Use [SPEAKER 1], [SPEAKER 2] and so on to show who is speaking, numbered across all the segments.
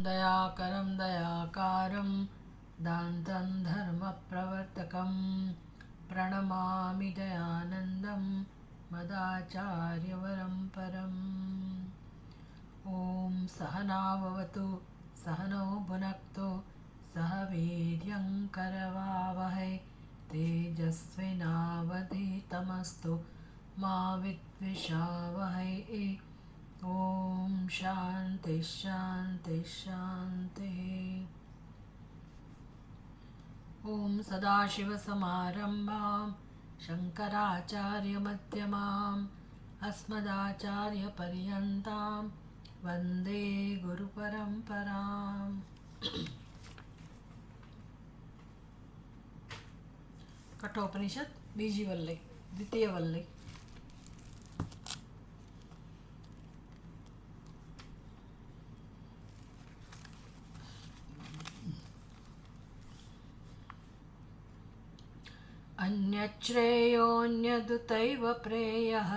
[SPEAKER 1] दयाकरं दयाकारं दान्तं धर्मप्रवर्तकं प्रणमामि दयानन्दं मदाचार्यवरं परम्। ॐ सहनाववतु सहनौ भुनक्तु सह वीर्यं करवावहै तेजस्विनावधीतमस्तु मा विद्विषावहै। ॐ शान्ति शान्ति शान्तिः। ॐ सदाशिवसमारम्भां शङ्कराचार्यमध्यमाम् अस्मदाचार्यपर्यन्तां वन्दे गुरुपरम्पराम्। कठोपनिषद बीजी वल्ली द्वितीय वल्ली। अन्यच्छ्रेयोऽन्यदुतैव प्रेयः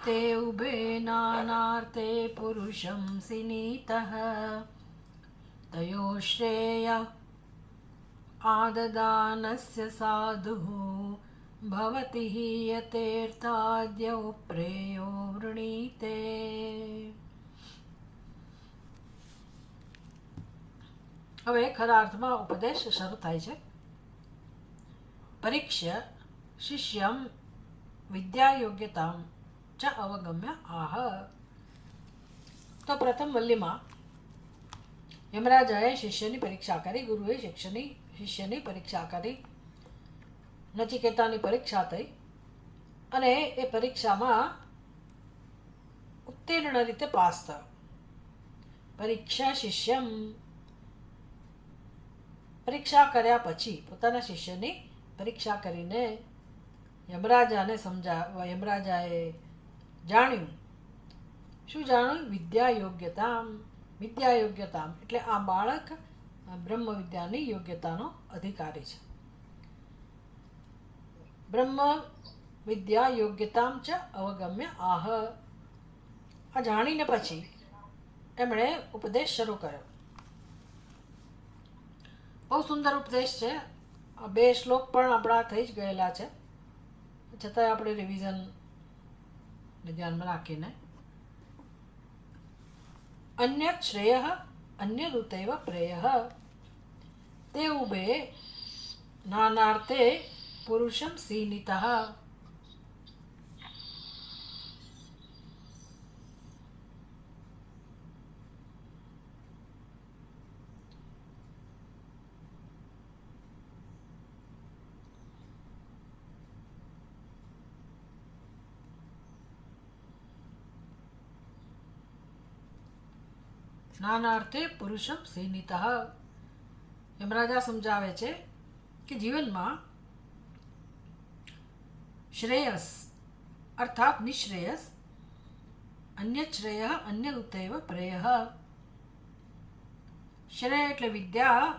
[SPEAKER 1] ते उभे नानार्थे पुरुषं सिनीतः तयोः श्रेय आददानस्य साधुः भवति हि यतेऽर्थाद्यौ प्रेयो वृणीते। હવે ખરા અર્થમાં ઉપદેશ શરૂ થાય છે। પરીક્ષ્ય શિષ્યમ વિદ્યાયોગ્યતામ ચ અવગમ્ય આહ। તો પ્રથમ વલ્લીમાં યમરાજાએ શિષ્યની પરીક્ષા કરી, ગુરુએ શિષ્યની પરીક્ષા કરી, નચિકેતાની પરીક્ષા થઈ અને એ પરીક્ષામાં ઉત્તીર્ણ રીતે પાસ થયો। પરીક્ષા શિષ્યમ પરીક્ષા કર્યા પછી પોતાના શિષ્યની પરીક્ષા કરીને યમરાજાને યમરાજાએ જાણ્યું, શું જાણ્યું? વિદ્યાયોગ્યતામ એટલે આ બાળક બ્રહ્મ વિદ્યાની યોગ્યતાનો અધિકારી છે। બ્રહ્મ વિદ્યા યોગ્યતામ ચ અવગમ્ય આહ। આ જાણીને પછી એમણે ઉપદેશ શરૂ કર્યો। બહુ સુંદર ઉપદેશ છે। આ બે શ્લોક પણ આપણા થઈ જ ગયેલા છે, છતાંય આપણે રિવિઝનને ધ્યાનમાં રાખીને અન્યત શ્રેય અન્યદુતૈવ પ્રેય તે ઉભે નાનાર્થે પુરુષમ સીનિતઃ। નાનાર્થે પુરુષમ સીનિતઃ। યમરાજા સમજાવે છે કે જીવનમાં શ્રેયસ અર્થાત નિશ્રેયસ, અન્યશ્રેય અન્યદુતૈવ પ્રેય। શ્રેય એટલે વિદ્યા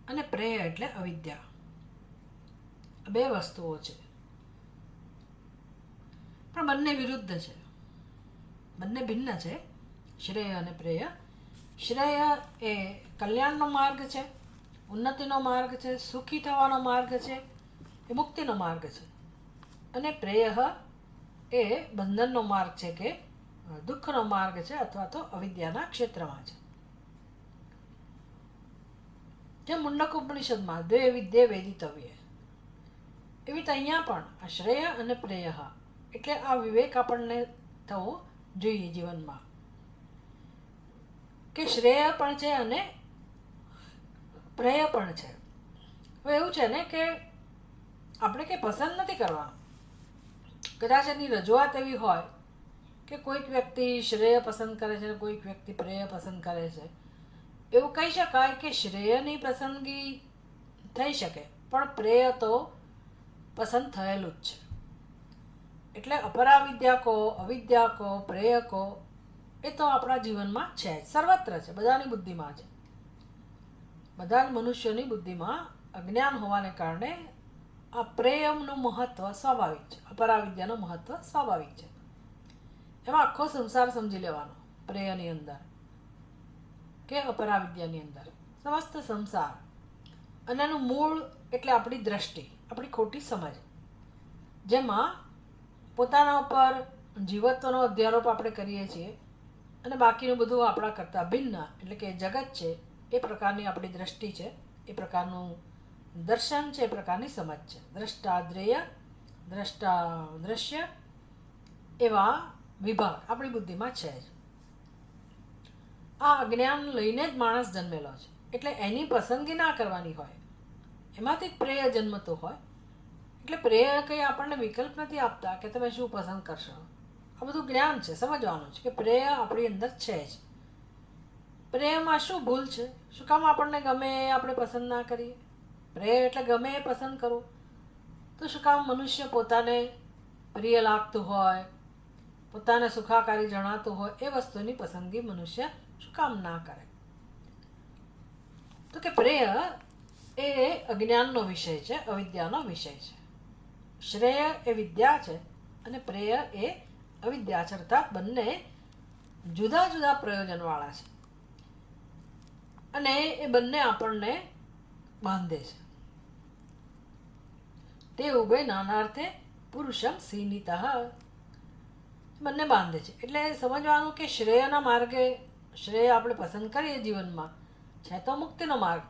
[SPEAKER 1] અને પ્રેય એટલે અવિદ્યા, બે વસ્તુઓ છે પણ બંને વિરુદ્ધ છે, બંને ભિન્ન છે, શ્રેય અને પ્રેય। શ્રેય એ કલ્યાણનો માર્ગ છે, ઉન્નતિનો માર્ગ છે, સુખી થવાનો માર્ગ છે, એ મુક્તિનો માર્ગ છે, અને પ્રેય એ બંધનનો માર્ગ છે કે દુઃખનો માર્ગ છે અથવા તો અવિદ્યાના ક્ષેત્રમાં છે। જે મુંડક ઉપનિષદમાં દ્વે વિદ્યે વેદિતવ્ય, એવી તો અહીંયા પણ આ શ્રેય અને પ્રેય એટલે આ વિવેક આપણને થવો જોઈએ જીવનમાં કે શ્રેય પણ છે અને પ્રેય પણ છે। હવે એવું છે ને કે આપણે કંઈ પસંદ નથી કરવાનું। કદાચ એની રજૂઆત એવી હોય કે કોઈક વ્યક્તિ શ્રેય પસંદ કરે છે, કોઈક વ્યક્તિ પ્રેય પસંદ કરે છે, એવું કહી શકાય કે શ્રેયની પસંદગી થઈ શકે પણ પ્રેય તો પસંદ થયેલું જ છે। એટલે અપરાવિદ્યા કહો, અવિદ્યા કહો, પ્રેય કહો, એ તો આપણા જીવનમાં છે જ, સર્વત્ર છે, બધાની બુદ્ધિમાં છે। બધા જ મનુષ્યોની બુદ્ધિમાં અજ્ઞાન હોવાને કારણે આ પ્રેમનું મહત્વ સ્વાભાવિક છે, અપરાવિદ્યાનું મહત્વ સ્વાભાવિક છે। એમાં આખો સંસાર સમજી લેવાનો। પ્રેયની અંદર કે અપરાવિદ્યાની અંદર સમસ્ત સંસાર, અને એનું મૂળ એટલે આપણી દ્રષ્ટિ, આપણી ખોટી સમજ, જેમાં પોતાના ઉપર જીવત્વનો અધ્યારોપ આપણે કરીએ છીએ અને બાકીનું બધું આપણા કરતાં ભિન્ન એટલે કે જગત છે એ પ્રકારની આપણી દ્રષ્ટિ છે, એ પ્રકારનું દર્શન છે, એ પ્રકારની સમજ છે. દ્રષ્ટાદ્રેય, દ્રષ્ટા દ્રશ્ય એવા વિભાગ આપણી બુદ્ધિમાં છે જ. આ અજ્ઞાન લઈને જ માણસ જન્મેલો છે, એટલે એની પસંદગી ના કરવાની હોય, એમાંથી જ પ્રેય જન્મતો હોય. એટલે પ્રેય કંઈ આપણને વિકલ્પ નથી આપતા કે તમે શું પસંદ કરશો. આ બધું જ્ઞાન છે, સમજવાનું છે કે પ્રેય આપણી અંદર છે જ. પ્રેયમાં શું ભૂલ છે? શું કામ આપણને ગમે એ આપણે પસંદ ના કરીએ? પ્રેય એટલે ગમે એ પસંદ કરવું. તો શું કામ મનુષ્ય પોતાને પ્રિય લાગતું હોય, પોતાને સુખાકારી જણાતું હોય એ વસ્તુની પસંદગી મનુષ્ય શું કામ ના કરે? તો કે પ્રેય એ અજ્ઞાનનો વિષય છે, અવિદ્યાનો વિષય છે. શ્રેય એ વિદ્યા છે અને પ્રેય એ અવિદ્યા છે, અર્થાત બંને જુદા જુદા પ્રયોજનવાળા છે અને એ બંને આપણને બાંધે છે. તે ઉભય નાનાર્થે પુરુષમ સીનિત, બંને બાંધે છે. એટલે સમજવાનું કે શ્રેયના માર્ગે શ્રેય આપણે પસંદ કરીએ જીવનમાં છે તો મુક્તિનો માર્ગ,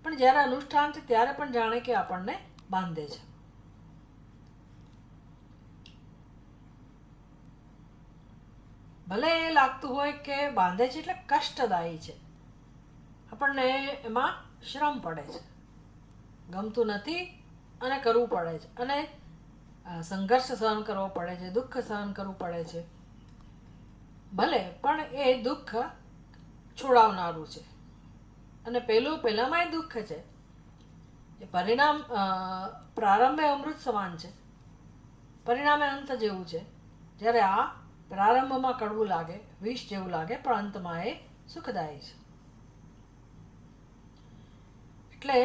[SPEAKER 1] પણ જ્યારે અનુષ્ઠાન છે ત્યારે પણ જાણે કે આપણને બાંધે છે. ભલે એ લાગતું હોય કે બાંધે છે એટલે કષ્ટદાયી છે, આપણને એમાં શ્રમ પડે છે, ગમતું નથી અને કરવું પડે છે, અને સંઘર્ષ સહન કરવો પડે છે, દુઃખ સહન કરવું પડે છે. ભલે, પણ એ દુઃખ છોડાવનારું છે અને પહેલામાં એ દુઃખ છે, એ પરિણામ પ્રારંભે અમૃત સમાન છે, પરિણામે અંત જેવું છે. જ્યારે આ પ્રારંભમાં કડવું લાગે, વિષ જેવું લાગે, પણ અંતમાં એ સુખદાયી છે. એટલે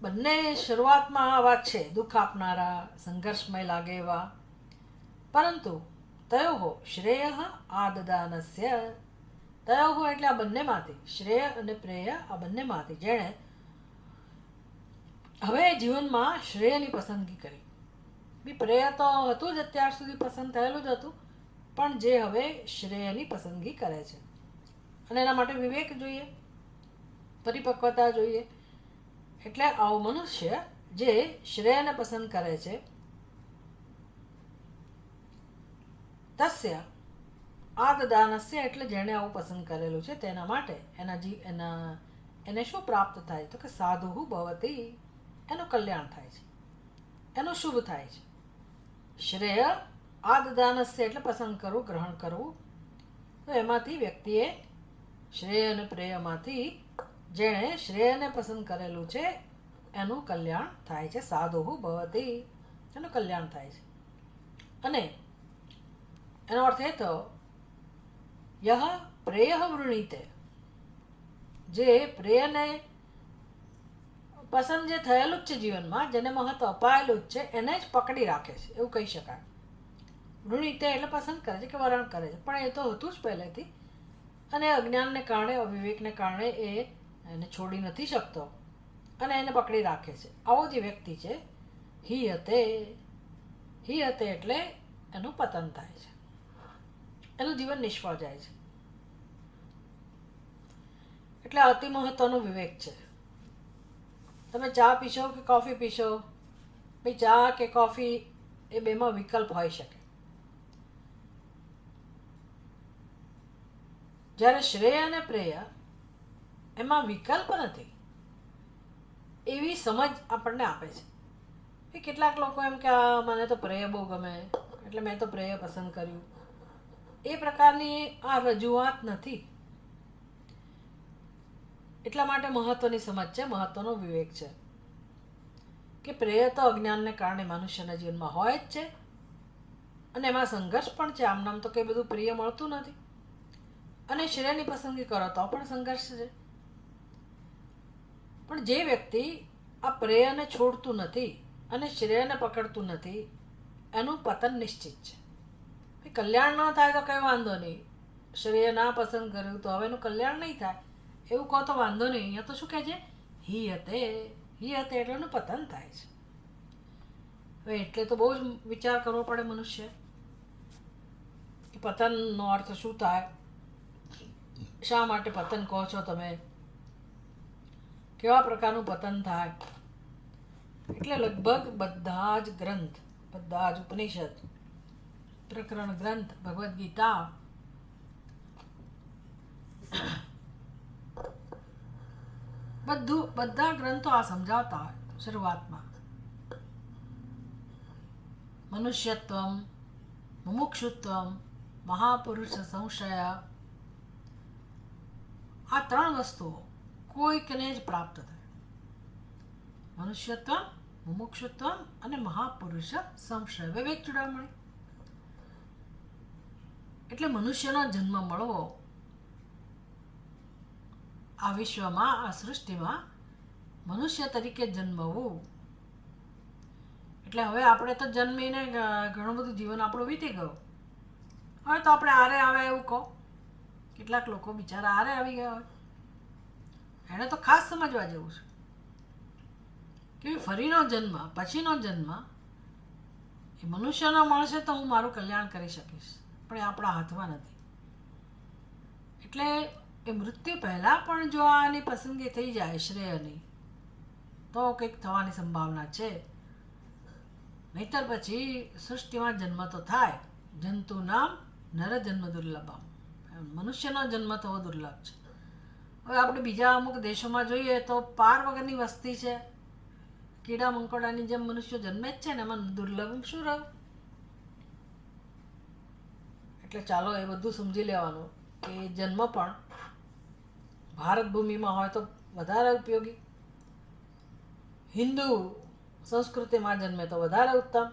[SPEAKER 1] બંને શરૂઆતમાં આવા છે, દુઃખ આપનારા, સંઘર્ષમય લાગે એવા, પરંતુ તયોઃ શ્રેયઃ આદદાનસ્ય, તયોઃ એટલે આ બંનેમાંથી, શ્રેય અને પ્રેય આ બંનેમાંથી જેણે હવે જીવનમાં શ્રેયની પસંદગી કરી. બી પ્રેય તો હતું જ, અત્યાર સુધી પસંદ થયેલું જ હતું, પણ જે હવે શ્રેયની પસંદગી કરે છે, અને એના માટે વિવેક જોઈએ, પરિપક્વતા જોઈએ. એટલે આવો મનુષ્ય જે શ્રેયને પસંદ કરે છે, તસ્ય આદદાનસ્ય એટલે જેણે આવું પસંદ કરેલું છે તેના માટે એને શું પ્રાપ્ત થાય? તો કે સાધુ ભવતી, એનું કલ્યાણ થાય છે, એનું શુભ થાય છે. શ્રેય આદદાનસ્ય એટલે પસંદ કરવું, ગ્રહણ કરવું. તો એમાંથી વ્યક્તિએ શ્રેય અને પ્રેયમાંથી જેણે શ્રેયને પસંદ કરેલું છે એનું કલ્યાણ થાય છે. સાધુ ભવતી, એનું કલ્યાણ થાય છે. અને એનો અર્થ એ તો યહ પ્રેય વૃણીતે, જે પ્રેયને પસંદ જે થયેલું જ છે જીવનમાં, જેને મહત્વ અપાયેલું જ છે, એને જ પકડી રાખે છે એવું કહી શકાય. વૃણીતે એટલે પસંદ કરે છે કે વરણ કરે છે, પણ એ તો હતું જ પહેલેથી, અને અજ્ઞાનને કારણે, અવિવેકને કારણે એ એને છોડી નથી શકતો અને એને પકડી રાખે છે. આવો જે વ્યક્તિ છે, હિ હતે એટલે એનું પતન થાય છે, એનું જીવન નિષ્ફળ જાય છે. એટલે અતિ મહત્વનો વિવેક છે. તમે ચા પીશો કે કોફી પીશો, ભાઈ ચા કે કોફી એ બેમાં વિકલ્પ હોઈ શકે. જ્યારે શ્રેય અને પ્રેય એમાં વિકલ્પ નથી, એવી સમજ આપણને આપે છે. એ કેટલાક લોકો એમ કે મને તો પ્રેય બહુ ગમે એટલે મેં તો પ્રેય પસંદ કર્યું, એ પ્રકારની આ રજૂઆત નથી. એટલા માટે મહત્વની સમજ છે, મહત્વનો વિવેક છે કે પ્રેય તો અજ્ઞાનને કારણે મનુષ્યના જીવનમાં હોય જ છે, અને એમાં સંઘર્ષ પણ છે. આમ નામ તો કંઈ બધું પ્રિય મળતું નથી, અને શ્રેયની પસંદગી કરો તો પણ સંઘર્ષ છે. પણ જે વ્યક્તિ આ પ્રેયને છોડતું નથી અને શ્રેયને પકડતું નથી, એનું પતન નિશ્ચિત છે. કલ્યાણ ન થાય તો કંઈ વાંધો નહીં, શ્રેય ના પસંદ કર્યું તો હવે એનું કલ્યાણ નહીં થાય એવું કહો તો વાંધો નહીં. અહીંયા તો શું કહે છે? હી હતે એટલે એનું પતન થાય છે. હવે એટલે તો બહુ જ વિચાર કરવો પડે મનુષ્ય કે પતનનો અર્થ શું થાય, શા માટે પતન કહો છો તમે, કેવા પ્રકારનું પતન થાય. એટલે લગભગ બધા જ ગ્રંથ, બધા જ ઉપનિષદ, પ્રકરણ ગ્રંથ, ભગવદ્ ગીતા, બધા ગ્રંથો આ સમજાવતા હોય શરૂઆતમાં. મનુષ્યત્વમ, મુમુક્ષુત્વમ, મહાપુરુષ સંશય, આ ત્રણ વસ્તુઓ કોઈકને જ પ્રાપ્ત થાય. મનુષ્યત્વ, મુમુક્ષુત્વ અને મહાપુરુષ સંશય, વિવેક ચૂડામણી. એટલે મનુષ્યનો જન્મ મળવો આ વિશ્વમાં, આ સૃષ્ટિમાં મનુષ્ય તરીકે જન્મવું એટલે હવે આપણે તો જન્મીને ઘણું બધું જીવન આપણું વીતી ગયું. હવે તો આપણે આરે આવે એવું કહો. કેટલાક લોકો બિચારા આરે આવી ગયા હોય. એને તો ખાસ સમજવા જેવું છે કે ફરીનો જન્મ, પછીનો જન્મ એ મનુષ્યનો મળશે તો હું મારું કલ્યાણ કરી શકીશ, પણ એ આપણા હાથમાં નથી. એટલે એ મૃત્યુ પહેલાં પણ જો આની પસંદગી થઈ જાય શ્રેયની તો કંઈક થવાની સંભાવના છે. નહીતર પછી સૃષ્ટિમાં જન્મ તો થાય. જંતુ નામ નર જન્મ દુર્લભમ, મનુષ્યનો જન્મ થવો દુર્લભ છે. હવે આપણે બીજા અમુક દેશોમાં જોઈએ તો પાર વગરની વસ્તી છે. કીડા મંકોડાની જેમ મનુષ્ય જન્મે જ છે ને, એમાં દુર્લભ શું રહ્યું? એટલે ચાલો એ બધું સમજી લેવાનું કે જન્મ પણ ભારત ભૂમિમાં હોય તો વધારે ઉપયોગી, હિન્દુ સંસ્કૃતિમાં જન્મે તો વધારે ઉત્તમ.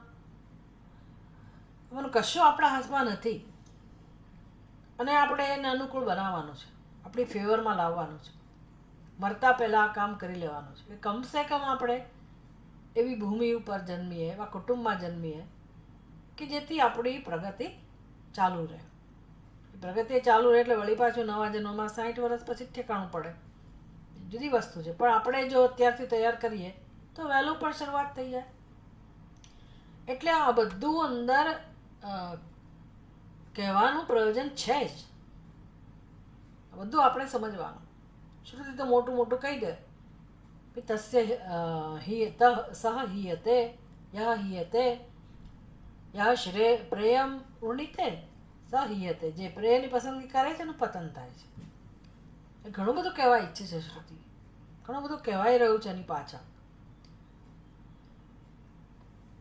[SPEAKER 1] એનું કશું આપણા હાથમાં નથી અને આપણે એને અનુકૂળ બનાવવાનું છે, આપણી ફેવરમાં લાવવાનું છે. મરતા પહેલાં આ કામ કરી લેવાનું છે. કમસે કમ આપણે એવી ભૂમિ ઉપર જન્મીએ, એવા કુટુંબમાં જન્મીએ કે જેથી આપણી પ્રગતિ ચાલુ રહે. પ્રગતિ ચાલુ રહે એટલે વળી પાછું નવા જન્મમાં 60 વર્ષ પછી જ ઠેકાણું પડે, જુદી વસ્તુ છે. પણ આપણે જો અત્યારથી તૈયાર કરીએ તો વહેલું પણ શરૂઆત થઈ જાય. એટલે આ બધું અંદર કહેવાનું પ્રયોજન છે જ. બધું આપણે સમજવાનું. શ્રુતિ તો મોટું મોટું કહી દે કે તસ્ય સહ હીયતે યહ હીયતે યહ શ્રેય પ્રેયમ વૃણીતે સ હીયતે, જે પ્રેયની પસંદગી કરે છે એનું પતન થાય છે. એ ઘણું બધું કહેવા ઈચ્છે છે શ્રુતિ, ઘણું બધું કહેવાઈ રહ્યું છે એની પાછળ.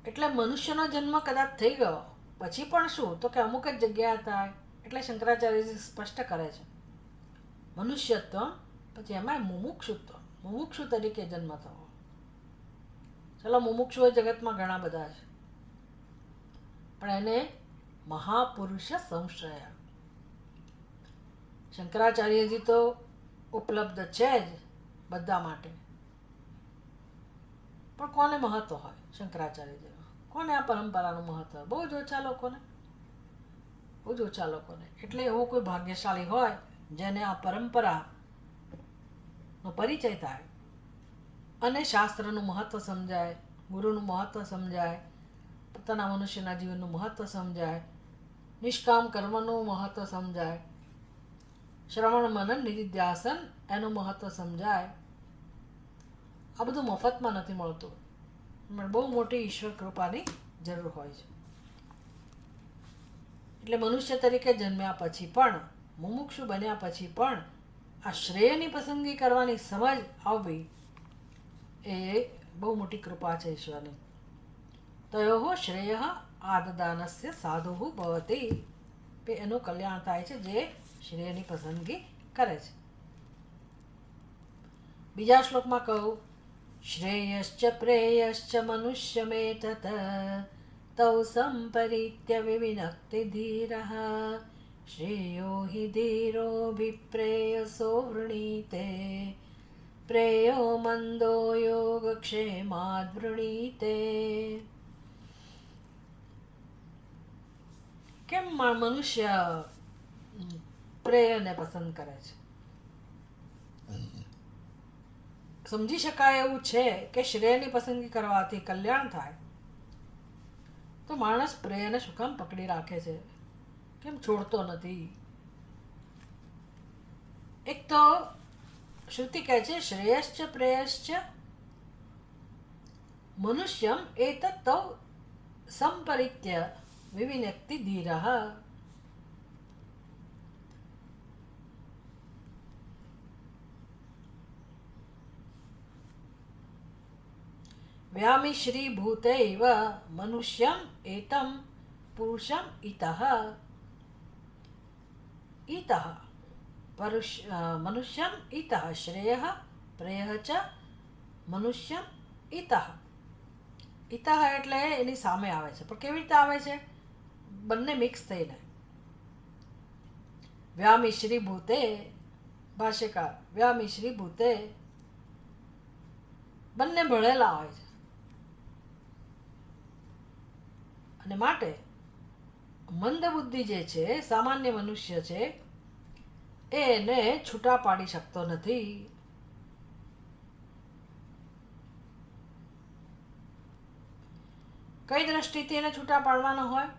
[SPEAKER 1] એટલે મનુષ્યનો જન્મ કદાચ થઈ ગયો પછી પણ શું તો કે અમુક જ જગ્યા થાય. એટલે શંકરાચાર્યજી સ્પષ્ટ કરે છે મનુષ્યત્વ, પછી એમાં મુમુક્ષુત્વ, મુમુક્ષુ તરીકે જન્મ થવો. ચલો મુમુક્ષુઓ જગતમાં ઘણા બધા છે, પણ એને મહાપુરુષ સંશ્રય, શંકરાચાર્યજી તો ઉપલબ્ધ છે જ બધા માટે. પણ કોને મહત્વ હોય શંકરાચાર્યજીનું? કોને આ પરંપરાનું મહત્વ? બહુ જ ઓછા લોકોને, બહુ જ ઓછા લોકોને. એટલે એવો કોઈ ભાગ્યશાળી હોય જેને આ પરંપરાનો પરિચય થાય અને શાસ્ત્રનું મહત્વ સમજાય, ગુરુનું મહત્વ સમજાય, પોતાના મનુષ્યના જીવનનું મહત્વ સમજાય, નિષ્કામ કર્મનું મહત્વ સમજાય, શ્રવણ મનન નિધિધ્યાસન એનું મહત્વ સમજાય. આ બધું મફતમાં નથી મળતું, બહુ મોટી ઈશ્વર કૃપાની જરૂર હોય છે. એટલે મનુષ્ય તરીકે જન્મ્યા પછી પણ, મુમુક્ષુ બન્યા પછી પણ આ શ્રેયની પસંદગી કરવાની સમજ આવવી એ બહુ મોટી કૃપા છે ઈશ્વરની. તયોઃ શ્રેય આદદાનસ્ય સાધુ ભવતી, એનું કલ્યાણ થાય છે જે શ્રેયની પસંદગી કરે છે. બીજા શ્લોકમાં કહું, શ્રેયશ્ચ પ્રેયશ્ચ મનુષ્યમેતત તૌ સંપરીત્ય વિવિનક્તિ ધીરઃ શ્રેયો હિ ધીરોऽભિપ્રેયસો વૃણીતે પ્રેયો મંદો યોગક્ષેમાદ્ વૃણીતે. કેમ મનુષ્ય પ્રેયને પસંદ કરે છે. સમજી શકાય એવું છે કે શ્રેયની પસંદગી કરવાથી કલ્યાણ થાય, તો માણસ પ્રેયને શું કામ પકડી રાખે છે, કેમ છોડતો નથી? એક તો શ્રુતિ કહે છે શ્રેયશ્ચ પ્રેયશ્ચ મનુષ્યમ એતત તૌ સંપરિત્ય વિવિનક્તિ ધીરઃ. વ્યામિશ્રીભૂતૈવ મનુષ્યમ એતમ પુરુષમ ઇતઃ. ઇતઃ મનુષ્યમ ઇતઃ શ્રેયઃ પ્રેયઃ ચ મનુષ્યમ ઇતઃ. ઇતઃ એટલે એની સામે આવે છે, પણ કેવી રીતે આવે છે? બંને મિક્સ થઈને. વ્યામિશ્રીભૂતે, ભાષ્યકાર, વ્યામિશ્રીભૂતે બંને ભળેલા હોય છે, અને માટે મંદ બુદ્ધિ જે છે, સામાન્ય મનુષ્ય છે, એને છૂટા પાડી શકતો નથી. કઈ દ્રષ્ટિથી એને છૂટા પાડવાનો હોય?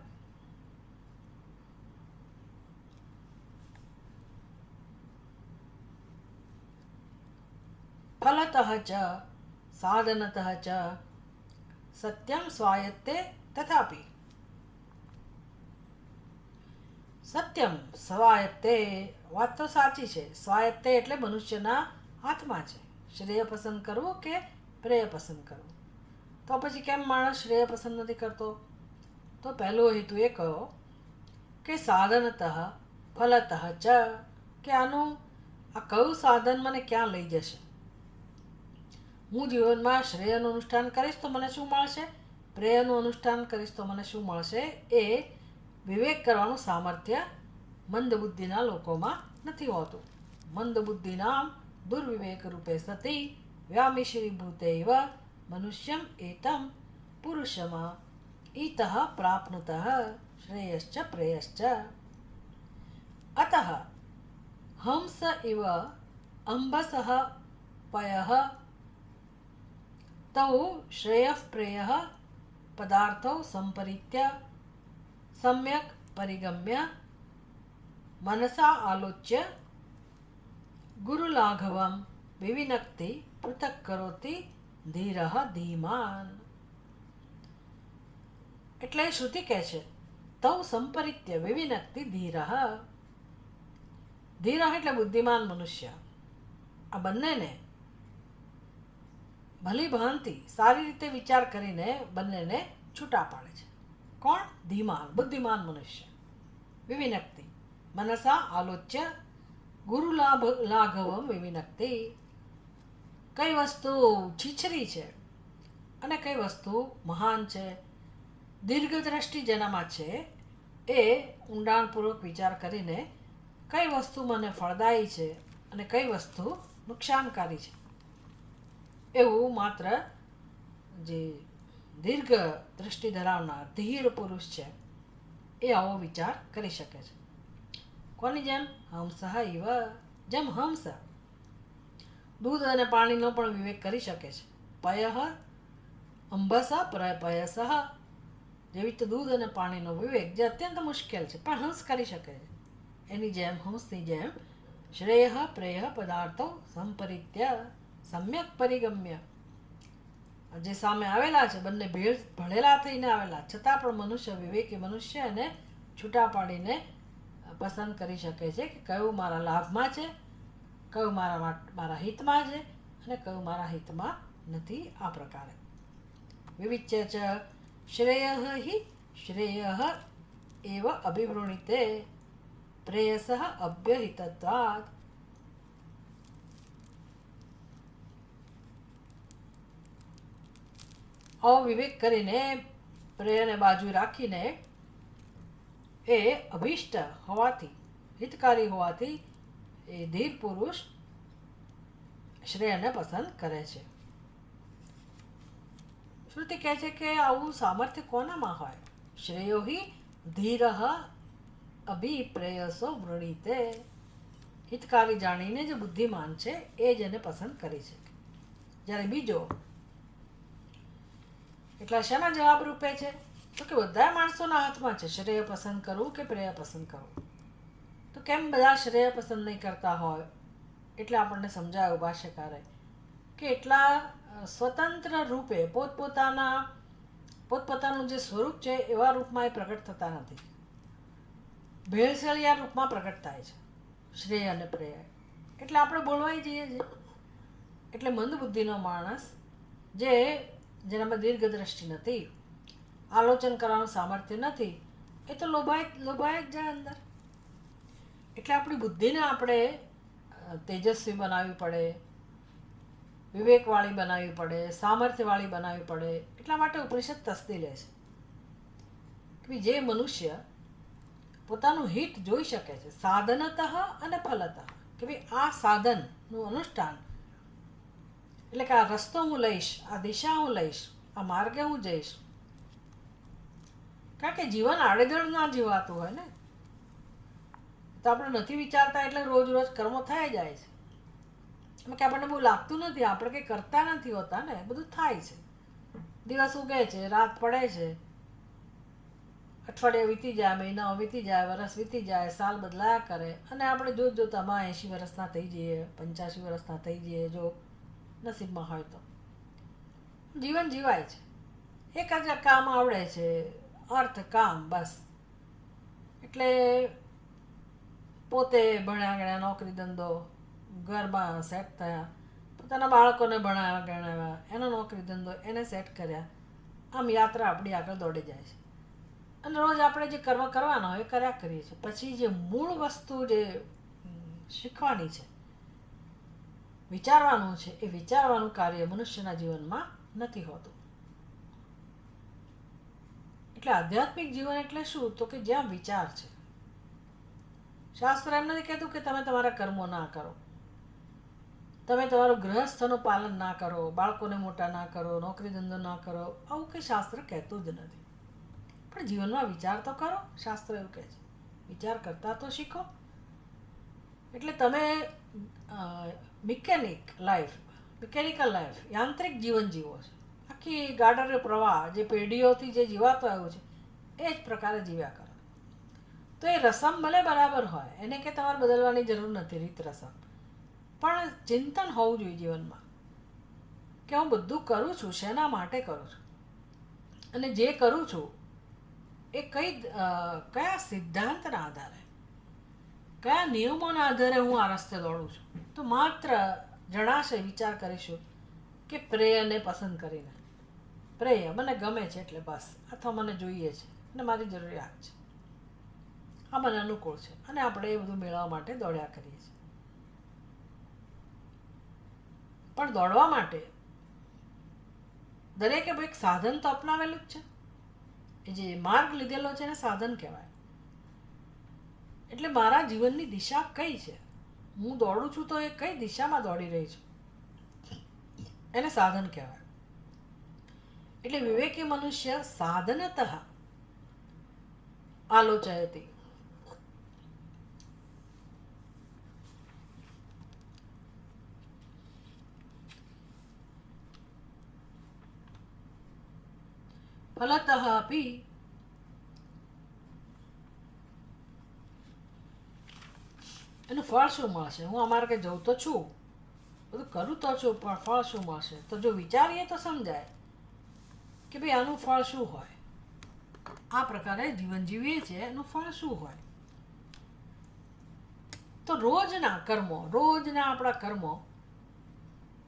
[SPEAKER 1] ફલતઃ ચ સાધનતઃ ચ સત્યમ સ્વાયત્તે તથાપિ. સત્યમ સ્વાયત્તે, વાત તો સાચી છે. સ્વાયત્તે એટલે મનુષ્યના હાથમાં છે શ્રેય પસંદ કરવું કે પ્રેય પસંદ કરવું. તો પછી કેમ માણસ શ્રેય પસંદ નથી કરતો? તો પહેલો હેતુ એ કહો કે સાધનતઃ ફલતઃ ચ, કે આનું આ કયું સાધન મને ક્યાં લઈ જશે? હું જીવનમાં શ્રેયનું અનુષ્ઠાન કરીશ તો મને શું મળશે, પ્રેયનું અનુષ્ઠાન કરીશ તો મને શું મળશે? એ વિવેક કરવાનું સામર્થ્ય મંદ બુદ્ધિના લોકોમાં નથી હોતું. મંદ બુદ્ધિનામ દુર્વિવેક રૂપે સતી વ્યામિશ્રીભૂતૈવ મનુષ્યમ એતમ પુરુષમ ઇતઃ પ્રાપ્નુતઃ શ્રેયશ્ચ પ્રેયશ્ચ. અતઃ હંસ ઇવ અંબસઃ પયઃ તૌ શ્રેયઃ પ્રેયઃ પદાર્થૌ સંપરિત્ય સમ્યક પરિગમ્ય મનસા આલોચ્ય ગુરુલાઘવમ વિવિનક્તિ પૃથક કરોતિ ધીરઃ ધીમાન. એટલે શ્રુતિ કહે છે તૌ સંપરિત્ય વિવિનક્તિ ધીરઃ. ધીરઃ એટલે બુદ્ધિમાન મનુષ્ય. આ બંનેને ભલી ભાંતિ સારી રીતે વિચાર કરીને બંનેને છૂટા પાડે છે. કોણ? ધીમાન, બુદ્ધિમાન મનુષ્ય. વિવિનક્તિ મનસા આલોચ્ય ગુરુ લાઘવમ વિવિનક્તિ. કઈ વસ્તુ છીછરી છે અને કઈ વસ્તુ મહાન છે, દીર્ઘ દ્રષ્ટિ જેનામાં છે, એ ઊંડાણપૂર્વક વિચાર કરીને કઈ વસ્તુ મને ફળદાયી છે અને કઈ વસ્તુ નુકસાનકારી છે, એવું માત્ર જે દીર્ઘ દ્રષ્ટિ ધરાવનાર ધીર પુરુષ છે એ આવો વિચાર કરી શકે છે. કોની જેમ? હંસ ઇવ, જેમ હંસ દૂધ અને પાણીનો પણ વિવેક કરી શકે છે. પયઃ અંબસ પયસઃ, જેવી રીતે દૂધ અને પાણીનો વિવેક જે અત્યંત મુશ્કેલ છે પણ હંસ કરી શકે છે, એની જેમ હંસની જેમ શ્રેય પ્રેય પદાર્થો સંપરિત્ય સમ્યક પરિગમ્ય. જે સામે આવેલા છે બંને ભળેલા થઈને આવેલા, છતાં પણ મનુષ્ય, વિવેકી મનુષ્ય એને છૂટા પાડીને પસંદ કરી શકે છે કે કયું મારા લાભમાં છે, કયું મારા હિતમાં છે અને કયું મારા હિતમાં નથી. આ પ્રકારે વિવિચ્ય ચ શ્રેયઃ હિ શ્રેયઃ એવ અભિવૃણીતે પ્રેયસઃ અભ્યહિતત્વાत्. આવો વિવેક કરીને પ્રેયને બાજુ રાખીને એ અભિષ્ટ હોવાથી, હિતકારી હોવાથી એ ધીર પુરુષ શ્રેયને પસંદ કરે છે. શ્રુતિ કહે છે કે આવું સામર્થ્ય કોનામાં હોય? શ્રેયો હિ ધીરઃ અભિપ્રેયસો વૃણીતે. હિતકારી જાણીને જે બુદ્ધિમાન છે એ જ એને પસંદ કરી શકે. જ્યારે બીજો એટલા શેના જવાબ રૂપે છે? તો કે બધા માણસોના હાથમાં છે શ્રેય પસંદ કરવું કે પ્રેય પસંદ કરવું. તો કેમ બધા શ્રેય પસંદ નહીં કરતા હોય? એટલે આપણને સમજાયું ભાષ્યકારે કે એટલા સ્વતંત્ર રૂપે પોતપોતાનું જે સ્વરૂપ છે એવા રૂપમાં એ પ્રગટ થતા નથી. ભેળસેળિયા રૂપમાં પ્રગટ થાય છે શ્રેય અને પ્રેય. એટલે આપણે બોલવાઈ જઈએ છીએ. એટલે મંદબુદ્ધિનો માણસ જેનામાં દીર્ઘ દ્રષ્ટિ નથી, આલોચન કરવાનું સામર્થ્ય નથી, એ તો લોભાય જ જાય અંદર. એટલે આપણી બુદ્ધિને આપણે તેજસ્વી બનાવવી પડે, વિવેકવાળી બનાવવી પડે, સામર્થ્યવાળી બનાવવી પડે. એટલા માટે ઉપનિષદ તસ્દી લે છે કે જે મનુષ્ય પોતાનું હિત જોઈ શકે છે સાધનતઃ અને ફલતઃ, કે ભાઈ આ સાધનનું અનુષ્ઠાન એટલે કે આ રસ્તો હું લઈશ, આ દિશા હું લઈશ, આ માર્ગે હું જઈશ. કારણ કે જીવન આડેધડ ના જીવાતું હોય ને, તો આપણે નથી વિચારતા એટલે રોજ રોજ કર્મો થઈ જાય છે. એમાં કે આપણને બહુ લાગતું નથી, આપણે કંઈ કરતા નથી હોતા ને, બધું થાય છે. દિવસ ઉગે છે, રાત પડે છે, અઠવાડિયા વીતી જાય, મહિનાઓ વીતી જાય, વર્ષ વીતી જાય, સાલ બદલાયા કરે, અને આપણે જોતામાં 80 વર્ષના થઈ જઈએ, 85 વર્ષના થઈ જઈએ, જો નસીબમાં હોય તો. જીવન જીવાય છે, એક જ કામ આવડે છે, અર્થ કામ, બસ. એટલે પોતે ભણ્યા ગણ્યા, નોકરી ધંધો, ઘરમાં સેટ થયા, પોતાના બાળકોને ભણાવ્યા ગણાવ્યા, એનો નોકરી ધંધો એને સેટ કર્યા, આમ યાત્રા આપણી આગળ દોડી જાય છે. અને રોજ આપણે જે કર્મ કરવાના હોય એ કર્યા કરીએ છીએ. પછી જે મૂળ વસ્તુ જે શીખવાની છે, વિચારવાનું છે, એ વિચારવાનું કાર્ય મનુષ્યના જીવનમાં નથી હોતું. એટલે આધ્યાત્મિક જીવન એટલે શું? તો કે જ્યાં વિચાર છે. શાસ્ત્ર એમ નથી કહેતું કે તમે તમારા કર્મો ના કરો, તમે તમારું ગૃહસ્થનું પાલન ના કરો, બાળકોને મોટા ના કરો, નોકરી ધંધો ના કરો, આવું કંઈ શાસ્ત્ર કહેતું જ નથી. પણ જીવનમાં વિચાર તો કરો, શાસ્ત્ર એવું કહે છે. વિચાર કરતા તો શીખો. એટલે તમે મિકેનિકલ લાઈફ, યાંત્રિક જીવન જીવો છો. આખી ગાડર પ્રવાહ જે પેઢીઓથી જે જીવાતો આવ્યો છે એ જ પ્રકારે જીવ્યા કરો. તો એ રસમ ભલે બરાબર હોય, એને કે તમારે બદલવાની જરૂર નથી, રીત રસમ, પણ ચિંતન હોવું જોઈએ જીવનમાં કે હું બધું કરું છું શેના માટે કરું છું, અને જે કરું છું એ કયા સિદ્ધાંતના આધારે, કયા નિયમોના આધારે હું આ રસ્તે દોડું છું. તો માત્ર જણાશે વિચાર કરીશું કે પ્રેયને પસંદ કરીને, પ્રેય મને ગમે છે એટલે બસ, અથવા મને જોઈએ છે અને મારી જરૂરિયાત છે, આ મને અનુકૂળ છે, અને આપણે એ બધું મેળવવા માટે દોડ્યા કરીએ છીએ. પણ દોડવા માટે દરેકે એક સાધન તો અપનાવેલું જ છે. એ જે માર્ગ લીધેલો છે એને સાધન કહેવાય. એટલે મારા જીવનની દિશા કઈ છે, હું દોડું છું તો એ કઈ દિશામાં દોડી રહી છું, એને સાધન કહેવાય. એટલે વિવેકી મનુષ્ય સાધનતઃ આલોચયતિ, ફલતઃ અપી એનું ફળ શું મળશે? હું અમારે કે જવું તો છું, બધું કરું તો છું, પણ ફળ શું મળશે? તો જો વિચારીએ તો સમજાય કે ભાઈ આનું ફળ શું હોય. આ પ્રકારે જીવન જીવીએ છીએ, એનું ફળ શું હોય? તો રોજના આપણા કર્મો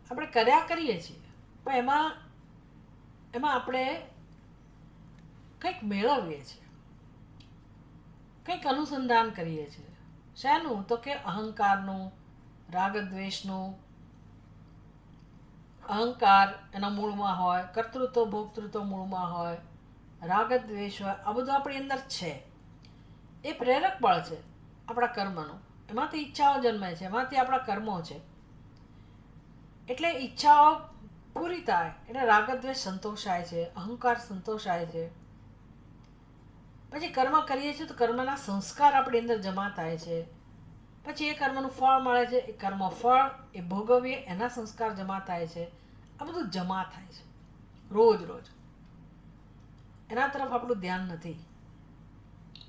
[SPEAKER 1] આપણે કર્યા કરીએ છીએ, પણ એમાં આપણે કંઈક મેળવીએ છીએ, કંઈક અનુસંધાન કરીએ છીએ. શેનું? તો કે અહંકારનું, રાગદ્વેષનું. અહંકાર એના મૂળમાં હોય, કર્તૃત્વ ભોક્તૃત્વ મૂળમાં હોય, રાગદ્વેષ હોય, આ બધું આપણી અંદર છે. એ પ્રેરક બળ છે આપણા કર્મનું. એમાંથી ઈચ્છાઓ જન્મે છે, એમાંથી આપણા કર્મો છે. એટલે ઈચ્છાઓ પૂરી થાય એટલે રાગદ્વેષ સંતોષાય છે, અહંકાર સંતોષાય છે. પછી કર્મ કરીએ છીએ તો કર્મના સંસ્કાર આપણી અંદર જમા થાય છે. પછી એ કર્મનું ફળ મળે છે, એ કર્મ ફળ એ ભોગવીએ, એના સંસ્કાર જમા થાય છે. આ બધું જમા થાય છે રોજ રોજ. એના તરફ આપણું ધ્યાન નથી.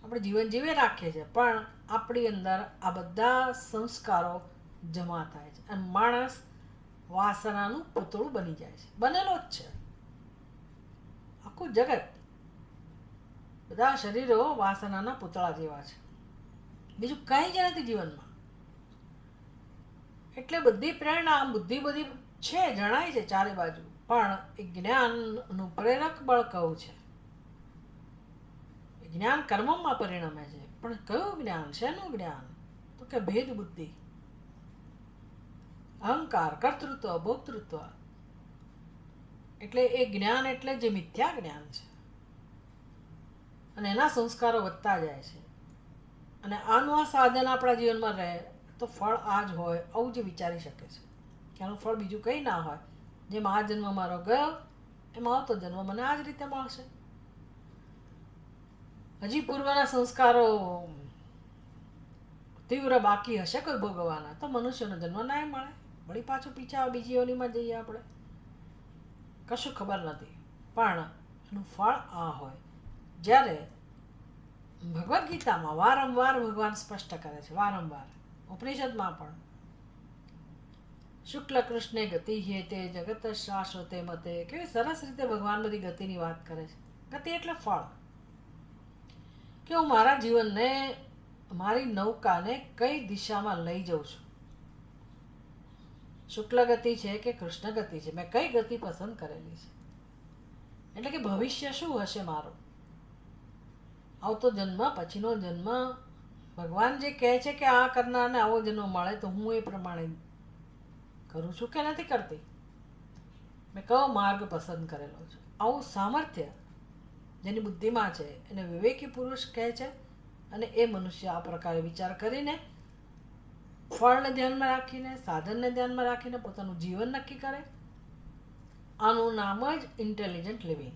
[SPEAKER 1] આપણે જીવન જીવે રાખીએ છીએ, પણ આપણી અંદર આ બધા સંસ્કારો જમા થાય છે અને માણસ વાસનાનું પૂતળું બની જાય છે. બનેલો જ છે આખું જગત. બધા શરીરો વાસનાના પૂતળા જેવા છે, બીજું કંઈ જ નથી જીવનમાં. એટલે બધી પ્રેરણા બુદ્ધિ બધી છે, જણાય છે ચારે બાજુ, પણ એ જ્ઞાનનું પ્રેરક બળ કહું છે. જ્ઞાન કર્મમાં પરિણમે છે, પણ કયું જ્ઞાન? શેનું જ્ઞાન? તો કે ભેદ બુદ્ધિ, અહંકાર, કર્તૃત્વ, ભોક્તૃત્વ. એટલે એ જ્ઞાન એટલે જે મિથ્યા જ્ઞાન છે અને એના સંસ્કારો વધતા જાય છે. અને આનું આ સાધન આપણા જીવનમાં રહે તો ફળ આ જ હોય, આવું જ વિચારી શકે છે કે આનું ફળ બીજું કંઈ ના હોય. જેમ આ જન્મ મારો ગયો એમ આવતો જન્મ મને આ જ રીતે મળશે. હજી પૂર્વના સંસ્કારો તીવ્ર બાકી હશે કોઈ ભોગવવાના તો મનુષ્યનો જન્મ ના મળે. વળી પાછું પીછા બીજી યોનિમાં જઈએ આપણે, કશું ખબર નથી. પણ એનું ફળ આ હોય. જ્યારે ભગવદ્ ગીતામાં વારંવાર ભગવાન સ્પષ્ટ કરે છે, વારંવાર ઉપનિષદમાં પણ, શુક્લ કૃષ્ણે ગતિ હેતે જગત શાશ્વતે મતે. કેવી સરસ રીતે ભગવાન બધી ગતિની વાત કરે છે. ગતિ એટલે ફળ, કે હું મારા જીવનને, મારી નૌકાને કઈ દિશામાં લઈ જાઉં છું. શુક્લ ગતિ છે કે કૃષ્ણ ગતિ છે, મેં કઈ ગતિ પસંદ કરેલી છે. એટલે કે ભવિષ્ય શું હશે મારું, આવતો જન્મ, પછીનો જન્મ. ભગવાન જે કહે છે કે આ કરનારને આવો જન્મ મળે તો હું એ પ્રમાણે કરું છું કે નથી કરતી. મેં કયો માર્ગ પસંદ કરેલો છે. આવું સામર્થ્ય જેની બુદ્ધિમાં છે એને વિવેકી પુરુષ કહે છે. અને એ મનુષ્ય આ પ્રકારે વિચાર કરીને, ફળને ધ્યાનમાં રાખીને, સાધનને ધ્યાનમાં રાખીને પોતાનું જીવન નક્કી કરે. આનું નામ જ ઇન્ટેલિજન્ટ લિવિંગ.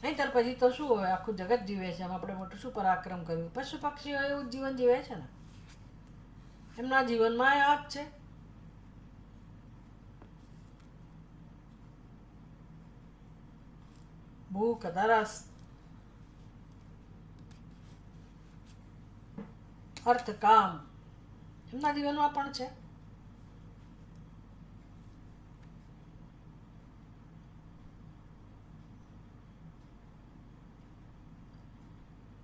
[SPEAKER 1] નહીંતર પછી તો શું હોય, આખું જગત જીવે છે, એમ આપણે મોટું શું પરાક્રમ કર્યું. પશુ પક્ષીઓ એવું જીવન જીવે છે ને, એમના જીવનમાં આ જ છે. ભૂખ, તરસ, અર્થ, કામ એમના જીવનમાં પણ છે.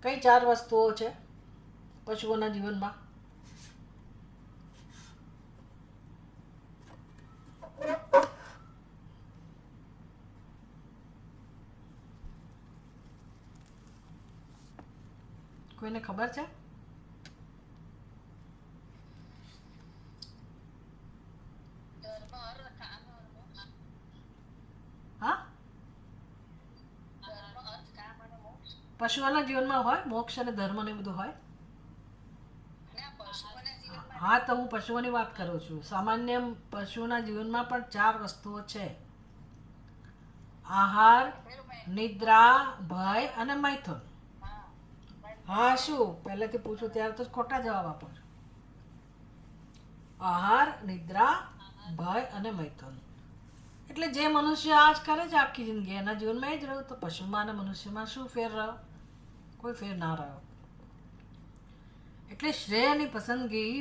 [SPEAKER 1] કઈ 4 વસ્તુઓ છે પશુઓના જીવનમાં? કોઈને ખબર છે? હા, પશુઓના જીવનમાં હોય મોક્ષ અને ધર્મ ને બધું હોય. હા, તો હું પશુઓની વાત કરું છું. સામાન્ય પશુઓના જીવનમાં પણ 4 વસ્તુઓ છે: આહાર, નિદ્રા, ભય અને મૈથુન. હા, શું પહેલેથી પૂછું ત્યારે તો ખોટા જવાબ આપો છો. આહાર, નિદ્રા, ભય અને મૈથુન. એટલે જે મનુષ્ય આ જ કરે છે આખી જિંદગી, એના જીવનમાં એ જ રહ્યું. તો પશુમાં અને મનુષ્યમાં શું ફેર રહ્યો? કોઈ ફેર ના રહ્યો. એટલે શ્રેયની પસંદગી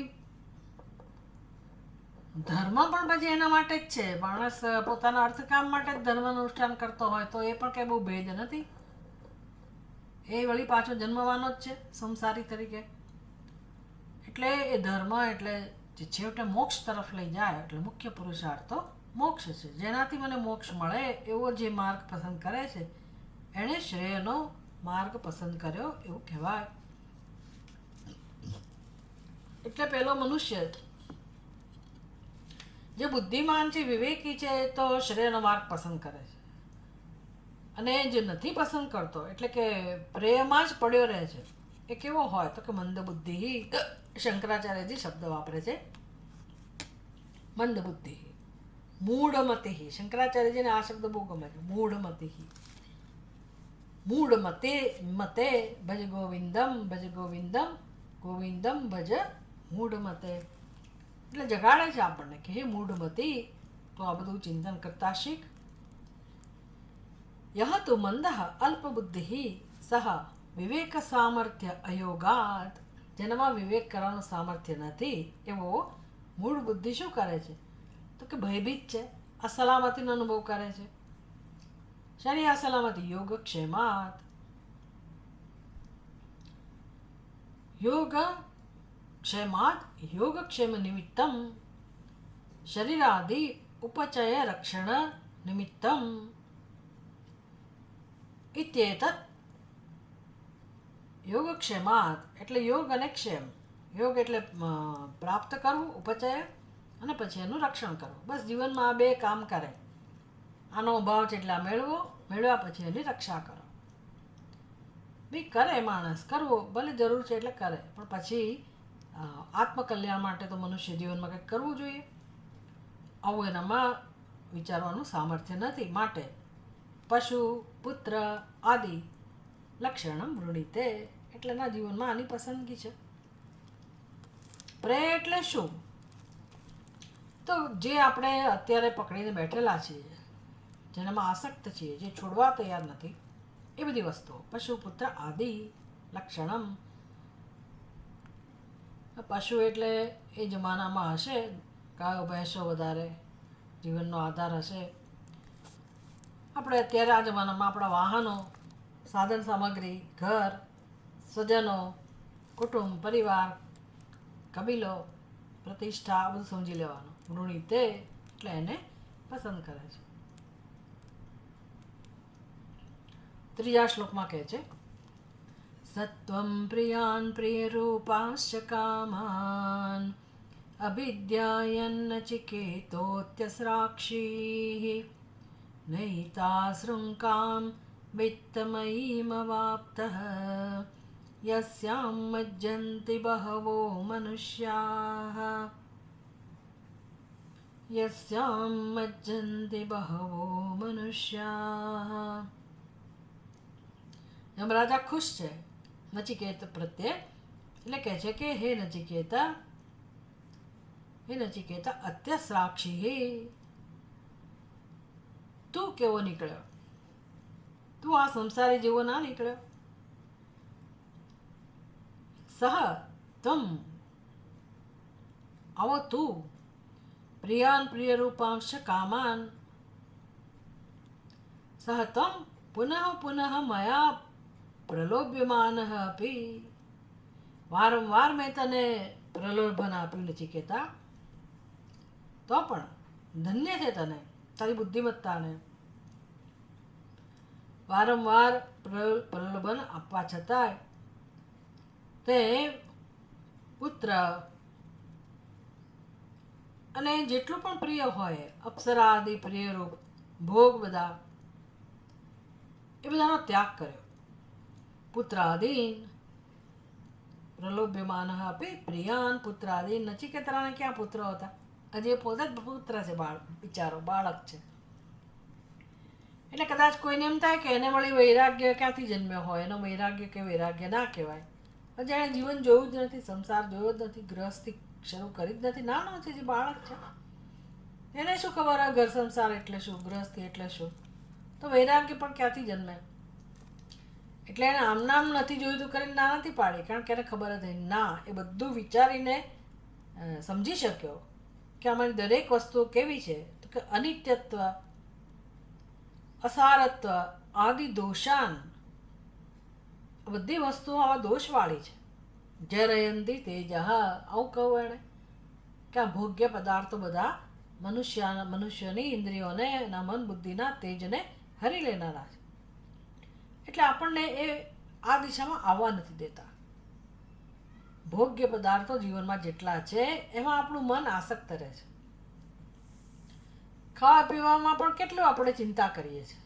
[SPEAKER 1] ધર્મ પણ પછી એના માટે જ છે. માણસ પોતાના અર્થકામ માટે જ ધર્મનું અનુષ્ઠાન કરતો હોય તો એ પણ કંઈ બહુ ભેદ નથી. એ વળી પાછો જન્મવાનો જ છે સંસારી તરીકે. એટલે એ ધર્મ એટલે જે છેવટે મોક્ષ તરફ લઈ જાય, એટલે મુખ્ય પુરુષાર્થ તો મોક્ષ છે. જેનાથી મને મોક્ષ મળે એવો જે માર્ગ પસંદ કરે છે એણે શ્રેયનો માર્ગ પસંદ કર્યો એવું કહેવાય. એટલે પેલો મનુષ્ય જે બુદ્ધિમાન છે, વિવેકી છે, એ તો શ્રેયનો માર્ગ પસંદ કરે છે. અને જે નથી પસંદ કરતો, એટલે કે પ્રેમમાં જ પડ્યો રહે છે, એ કેવો હોય તો કે મંદ બુદ્ધિ. શંકરાચાર્યજી શબ્દ વાપરે છે, મંદ બુદ્ધિ, મૂઢમતિ. શંકરાચાર્યજીને આ શબ્દ બહુ ગમે છે, મૂઢમતિ. મૂઢ મતે મતે ભજ ગોવિંદમ, ભજ ગોવિંદમ ગોવિંદમ ભજ મૂઢમતે. એટલે જગાડે છે આપણને કે હે મૂઢમતી, તો આ બધું ચિંતન કરતા શીખ. યહ તુ મંદઃ અલ્પબુદ્ધિ સહ વિવેક સામર્થ્ય અયોગાત. જેનામાં વિવેક કરવાનું સામર્થ્ય નથી એવો મૂળ બુદ્ધિ શું કરે છે? તો કે ભયભીત છે, અસલામતીનો અનુભવ કરે છે. શેની અસલામતી? યોગક્ષેમાત. યોગક્ષેમાત યોગક્ષેમ નિમિત્તમ શરીરાદિ ઉપચય રક્ષણ નિમિત્તમ ઇત્યેતત. યોગક્ષેમાત એટલે યોગ અને ક્ષેમ. યોગ એટલે પ્રાપ્ત કરવું, ઉપચય, અને પછી એનું રક્ષણ કરવું. બસ જીવનમાં આ બે કામ કરે. આનો અભાવ છે એટલે આ મેળવો, મેળવ્યા પછી એની રક્ષા કરો. બી કરે માણસ, કરવો ભલે જરૂર છે એટલે કરે, પણ પછી આત્મકલ્યાણ માટે તો મનુષ્ય જીવનમાં કંઈક કરવું જોઈએ. આવું એનામાં વિચારવાનું સામર્થ્ય નથી. માટે પશુ પુત્ર આદિ લક્ષણમ વૃણીતે, એટલે એના જીવનમાં આની પસંદગી છે. પ્રેય એટલે શું? તો જે આપણે અત્યારે પકડીને બેઠેલા છીએ, જેનામાં આસક્ત છીએ, જે છોડવા તૈયાર નથી, એ બધી વસ્તુઓ. પશુ પુત્ર આદિ લક્ષણમ. પશુ એટલે એ જમાનામાં હશે ગાયો ભેંસો વધારે જીવનનો આધાર હશે. આપણે અત્યારે આ જમાનામાં આપણા વાહનો, સાધન સામગ્રી, ઘર, સ્વજનો, કુટુંબ, પરિવાર, કબીલો, પ્રતિષ્ઠા, આ બધું સમજી લેવાનું. વૃણીતે એટલે એને પસંદ કરે છે. ત્રીજા શ્લોકમાં કહે છે સત્વમ પ્રિયાન પ્રિય રૂપાંશ્ચ કામાન અભિદ્યાયન નચિકેતોત્યસ્રાક્ષી નૈતા શૃંકામ વિત્તમયીમવાપ્તઃ યસ્યામ મજ્જન્તિ બહવો મનુષ્યાઃ યસ્યામ મજ્જન્તિ બહવો મનુષ્યાઃ. યમરાજા ખુશ છે નચિકેત પ્રત્યે, એટલે કહે છે કે હે નચિકેતા, હે નચિકેતા, અત્યસ્રાક્ષી, તું કેવો નીકળ્યો? તું આ સંસારી જેવો ના નીકળ્યો. સહ તમ, આવો તું, પ્રિયાન પ્રિય રૂપાંશ કામાન, સહ તમ પુનઃ પુનઃ મયા પ્રલોભ્યમાન અપી. વારંવાર મેં તને પ્રલોભન આપ્યું નચિકેતા, તો પણ ધન્ય છે તને, તારી બુદ્ધિમત્તાને. વારંવાર પ્રલોભન આપવા છતાંય તે પુત્ર અને જેટલું પણ પ્રિય હોય, અપ્સરા આદિ પ્રિય રૂપ ભોગ બધા, એ બધાનો ત્યાગ કર્યો. પુત્રાદીન પ્રલોભ્યમાન આપી પ્રિયાન પુત્રાદીન. નચિકેતરાને ક્યાં પુત્ર હતા? હજી એ પોતે જ પુત્ર છે, બિચારો બાળક છે. એટલે કદાચ કોઈને એમ થાય કે એને વળી વૈરાગ્ય ક્યાંથી જન્મ્યો હોય, એનો વૈરાગ્ય કે વૈરાગ્ય ના કહેવાય. જેણે જીવન જોયું જ નથી, સંસાર જોયો જ નથી, ગૃહસ્થી શરૂ કરી જ નથી, નાનો છે, જે બાળક છે, એને શું ખબર હોય ઘર સંસાર એટલે શું, ગૃહસ્થી એટલે શું? તો વૈરાગ્ય પણ ક્યાંથી જન્મે? એટલે એને આમ નામ નથી જોયું તો કરીને ના નથી પાડી, કારણ કે એને ખબર હતી ના, એ બધું વિચારીને સમજી શક્યો કે અમારી દરેક વસ્તુઓ કેવી છે, તો કે અનિત્યત્વ, અસારત્વ આદિ દોષાન, બધી વસ્તુઓ આવા દોષવાળી છે. જરયંતી તેજ, આવું કહું એણે કે આ ભોગ્ય પદાર્થો બધા મનુષ્યની ઇન્દ્રિયોને, એના મન બુદ્ધિના તેજને હરી લેનારા છે. એટલે આપણને એ આ દિશામાં આવવા નથી દેતા. ભોગ્ય પદાર્થો જીવનમાં જેટલા છે એમાં આપણું મન આસક્ત રહે છે. ખાવા પીવામાં પણ કેટલું આપણે ચિંતા કરીએ છીએ,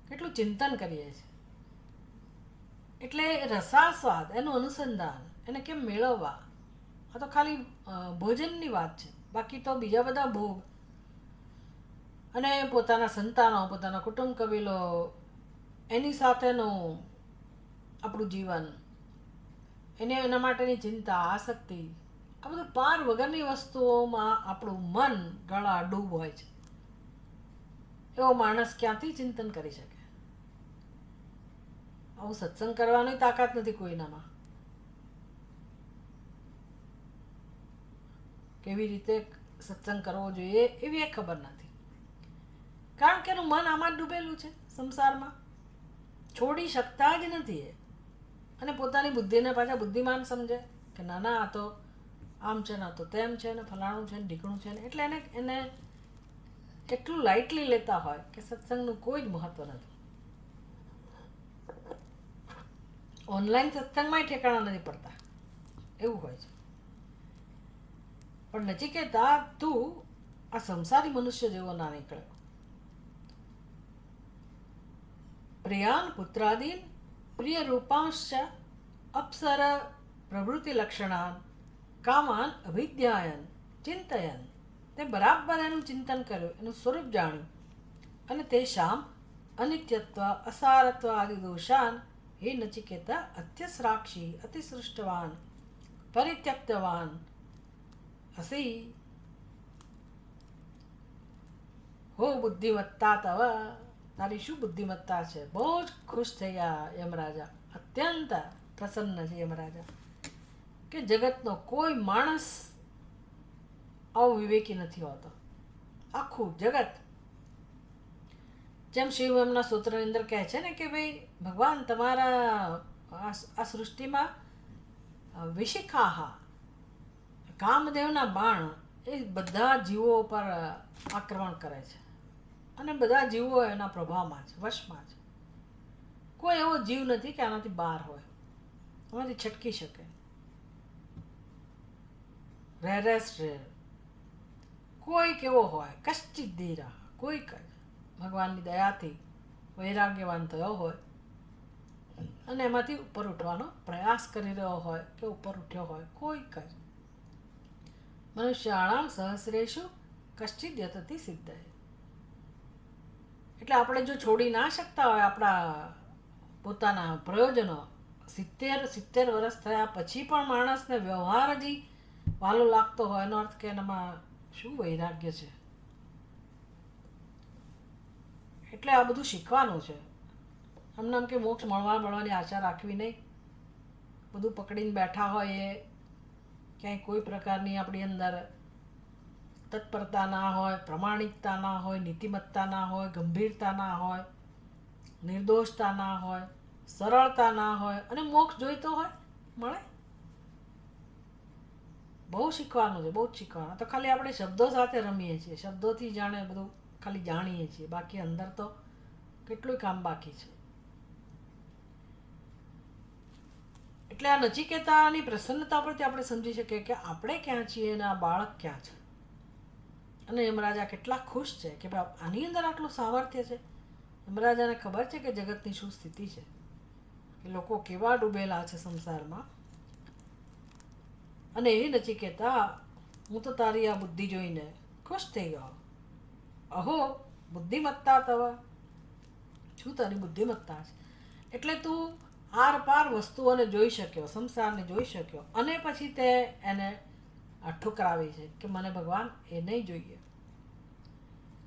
[SPEAKER 1] કેટલું ચિંતન કરીએ છીએ. એટલે રસાસ્વાદ, એનું અનુસંધાન, એને કેમ મેળવવા, આ તો ખાલી ભોજનની વાત છે. બાકી તો બીજા બધા ભોગ અને પોતાના સંતાનો, પોતાના કુટુંબ કબીલો, એની સાથેનું આપણું જીવન, એના માટેની ચિંતા, આસક્તિ, આ બધું પાર વગરની વસ્તુઓમાં આપણું મન ગળા ડૂબ હોય છે. એવો માણસ ક્યાંથી ચિંતન કરી શકે? આવું સત્સંગ કરવાની તાકાત નથી કોઈનામાં. કેવી રીતે સત્સંગ કરવો જોઈએ એવી એક ખબર નથી, કારણ કે એનું મન આમાં જ ડૂબેલું છે, સંસારમાં. છોડી શકતા જ નથી એ. અને પોતાની બુદ્ધિને પાછા બુદ્ધિમાન સમજે કે ના ના, આ તો આમ છે ને, આ તો તેમ છે ને, ફલાણું છે ને, ઢીકણું છે ને. એટલે એને એટલું લાઇટલી લેતા હોય કે સત્સંગનું કોઈ જ મહત્વ નથી. ઓનલાઈન સત્સંગમાં ઠેકાણા નથી પડતા, એવું હોય છે. પણ નચિકેતા, તું આ સંસારી મનુષ્ય જેવો ના નીકળ્યો. પ્રિયાન પુત્રાદીન પ્રિય રૂપાંશ્ચ અપ્સર પ્રવૃત્તિ લક્ષણાન કામાન અભિધ્યાયન ચિંતયન. તે બરાબર એનું ચિંતન કર્યું, એનું સ્વરૂપ જાણ્યું, અને તે શામ અનિત્યત્વ અસારત્વ આદિ દોષાન હે નચિકેતા અત્યસ્રાક્ષી અતિસૃષ્ટવાન પરિત્યક્તવાન અસી હો બુદ્ધિમત્તા તવ. તારી શું બુદ્ધિમત્તા છે? બહુ જ ખુશ થયા યમરાજા, અત્યંત પ્રસન્ન છે યમરાજા કે જગતનો કોઈ માણસ આવો વિવેકી નથી હોતો. આખું જગત, જેમ શિવ એમના સ્તોત્રની અંદર કહે છે ને કે ભાઈ ભગવાન, તમારા આ સૃષ્ટિમાં વિશિખાહા, કામદેવના બાણ એ બધા જીવો ઉપર આક્રમણ કરે છે, અને બધા જીવો એના પ્રભાવમાં છે, વશમાં છે. કોઈ એવો જીવ નથી કે આનાથી બહાર હોય, આમાંથી છટકી શકે. રેરેસ્ટ રેર કોઈ કેવો હોય, કશ્ચિત ધીરા, કોઈ જ ભગવાનની દયાથી વૈરાગ્યવાન થયો હોય અને એમાંથી ઉપર ઉઠવાનો પ્રયાસ કરી રહ્યો હોય કે ઉપર ઉઠ્યો હોય, કોઈ જ. મનુષ્યાણામ સહસ્રેષુ કશ્ચિત યતતિ સિદ્ધય. એટલે આપણે જો છોડી ના શકતા હોય આપણા પોતાના પ્રયોજનો, 70 વર્ષ થયા પછી પણ માણસને વ્યવહાર હજી વાલો લાગતો હોય, એનો અર્થ કે એનામાં શું વૈરાગ્ય છે. એટલે આ બધું શીખવાનું છે. આમને આમ કે મોક્ષ મળવાની આશા રાખવી નહીં. બધું પકડીને બેઠા હોય એ ક્યાંય કોઈ પ્રકારની આપણી અંદર તત્પરતા ના હોય, પ્રમાણિકતા ના હોય, નીતિમત્તા ના હોય, ગંભીરતા ના હોય, નિર્દોષતા ના હોય, સરળતા ના હોય, અને મોક્ષ જોઈતો હોય મળે. બહુ શીખવાનું છે, બહુ જ શીખવાનું. તો ખાલી આપણે શબ્દો સાથે રમીએ છીએ, શબ્દોથી જાણે બધું ખાલી જાણીએ છીએ, બાકી અંદર તો કેટલું કામ બાકી છે. એટલે આ નચિકેતાની પ્રસન્નતા પરથી આપણે સમજી શકીએ કે આપણે ક્યાં છીએ અને આ બાળક ક્યાં છે. અને યમરાજા કેટલા ખુશ છે કે ભાઈ આની અંદર આટલું સામર્થ્ય છે. યમરાજાને ખબર છે કે જગતની શું સ્થિતિ છે, કે લોકો કેવા ડૂબેલા છે સંસારમાં. અને એ નચિકેતા, હું તો તારી આ બુદ્ધિ જોઈને ખુશ થઈ ગયો. અહો બુદ્ધિમત્તા તવ, શું તારી બુદ્ધિમત્તા છે. એટલે તું આર પાર વસ્તુઓને જોઈ શક્યો, સંસારને જોઈ શક્યો, અને પછી તે એને ઠુકરાવી છે કે મને ભગવાન એ નહીં જોઈએ.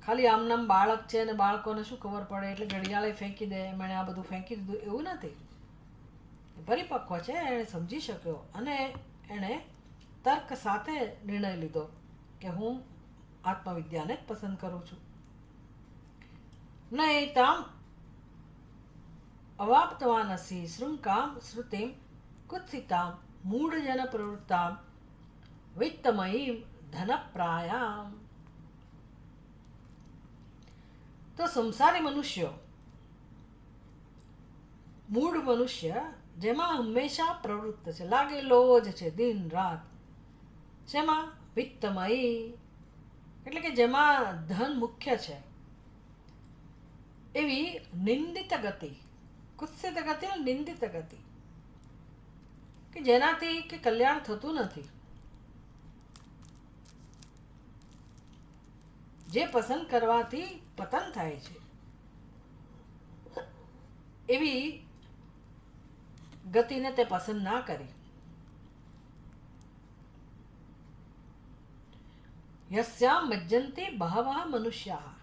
[SPEAKER 1] ખાલી આમનામ બાળક છે અને બાળકોને શું ખબર પડે એટલે ઘડિયાળે ફેંકી દે, એમણે આ બધું ફેંકી દીધું, એવું નથી. પરિપક્વ છે, એણે સમજી શક્યો અને એણે તર્ક સાથે નિર્ણય લીધો કે હું આત્મવિદ્યાને જ પસંદ કરું છું. નહીં તામ અવાપ્તવાનસી શૃંકામ શ્રુતિમ કુત્સિતામ મૂઢજન પ્રવૃત્તામ વિત્તમયીમ ધનપ્રાયામ. તો સંસારી મનુષ્યો, મૂળ મનુષ્ય જેમાં હંમેશા પ્રવૃત્ત છે, લાગેલો જ છે દિન રાત, જેમાં વિત્તમયી એટલે કે જેમાં ધન મુખ્ય છે, એવી નિંદિત ગતિ, કુત્સિત ગતિ, નિંદિત ગતિ, કે જેનાથી કે કલ્યાણ થતું નથી, જે પસંદ કરવાથી પતન થાય છે, એવી ગતિને તે પસંદ ના કરી. યસ્યામ મજ્જંતી બહવઃ મનુષ્યાઃ,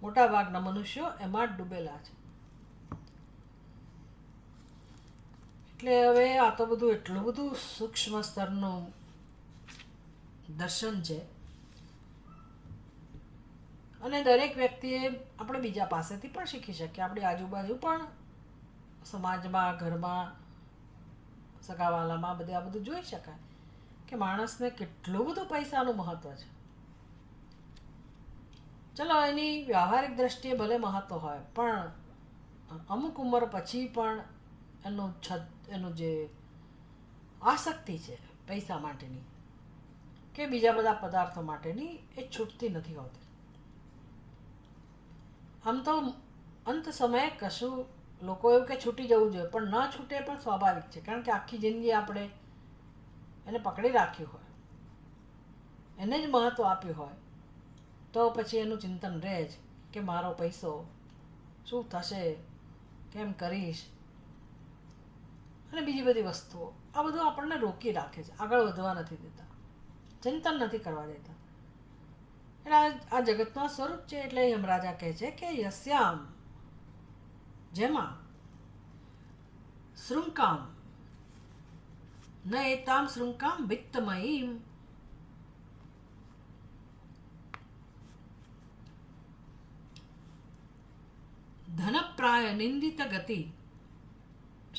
[SPEAKER 1] મોટા ભાગના મનુષ્યો એમાં જ ડૂબેલા છે. એટલે હવે આ તો બધું એટલું બધું સૂક્ષ્મ સ્તરનું દર્શન છે, અને દરેક વ્યક્તિએ આપણે બીજા પાસેથી પણ શીખી શકીએ. આપણી આજુબાજુ પણ, સમાજમાં, ઘરમાં, સગાવાલામાં, બધે આ બધું જોઈ શકાય કે માણસને કેટલું બધું પૈસાનું મહત્વ છે. ચલો એની વ્યવહારિક દ્રષ્ટિએ ભલે મહત્વ હોય, પણ અમુક ઉંમર પછી પણ એનું જે આસક્તિ છે પૈસા માટેની કે બીજા બધા પદાર્થો માટેની, એ છૂટતી નથી હોતી. આમ તો અંત સમયે કશું લોકો એવું કે છૂટી જવું જોઈએ, પણ ન છૂટે પણ સ્વાભાવિક છે, કારણ કે આખી જિંદગી આપણે એને પકડી રાખ્યું હોય, એને જ મહત્વ આપ્યું હોય, તો પછી એનું ચિંતન રહે જ કે મારો પૈસો શું થશે, કેમ કરીશ, અને બીજી બધી વસ્તુઓ. આ બધું આપણને રોકી રાખે છે, આગળ વધવા નથી દેતા, ચિંતન નથી કરવા દેતા. એટલે આ જગતનું સ્વરૂપ છે. એટલે યમરાજા કહે છે કે યસ્યામ, જેમાં શૃંકામ ન એતામ શૃંકામ વિત્તમયીમ, ધનપ્રાય નિંદિત ગતિ.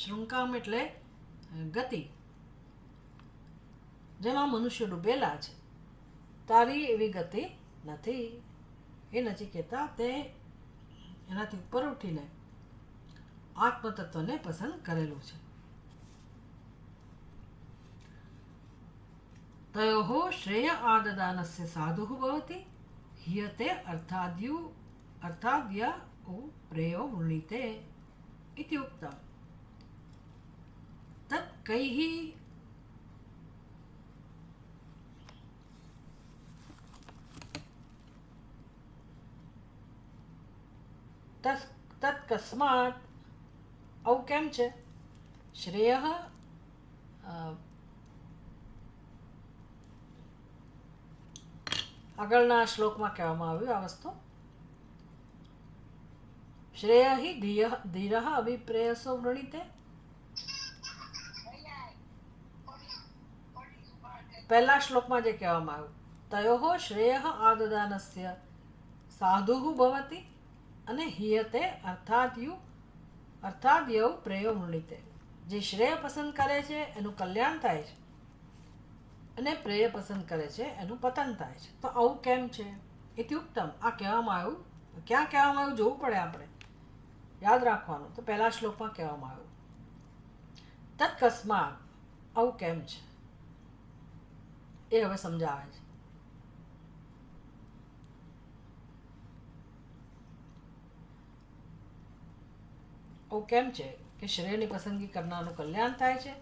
[SPEAKER 1] શૃંકામ એટલે ગતિ, જેમાં મનુષ્ય ડૂબેલા છે, તારી એવી ગતિ નથી. એ નચિકેતા તે એનાથી ઉપર ઉઠીને આત્મતત્વને પસંદ કરેલું છે. તયોઃ શ્રેય આદદાનસ્ય સાધુઃ ભવતિ હિયતે અર્થાદ્ય પ્રેયો વૃણીતે इति उक्तम्. तत् कैः તત્કસ્માત, આવું કેમ છે? શ્રેય આગળના શ્લોકમાં કહેવામાં આવ્યું આ વસ્તુ. શ્રેય હિ ધીરઃ અભિપ્રેયસો વૃણીતે. પહેલા શ્લોકમાં જે કહેવામાં આવ્યું, તયોઃ શ્રેય આદદાનસ્ય સાધુઃ ભવતિ અને હિયતે અર્થાદ્યૌ પ્રેયો વૃણીતે. જે શ્રેય પસંદ કરે છે એનું કલ્યાણ થાય છે, અને પ્રેય પસંદ કરે છે એનું પતન થાય છે. તો આવું કેમ છે? એથી ઉત્તમ, આ કહેવામાં આવ્યું. ક્યાં કહેવામાં આવ્યું જોવું પડે, આપણે યાદ રાખવાનું. તો પહેલા શ્લોકમાં કહેવામાં આવ્યું તત્કસ્માત, આવું કેમ છે એ હવે સમજાવે છે. આવું કેમ છે કે શ્રેયની પસંદગી કરનારનું કલ્યાણ થાય છે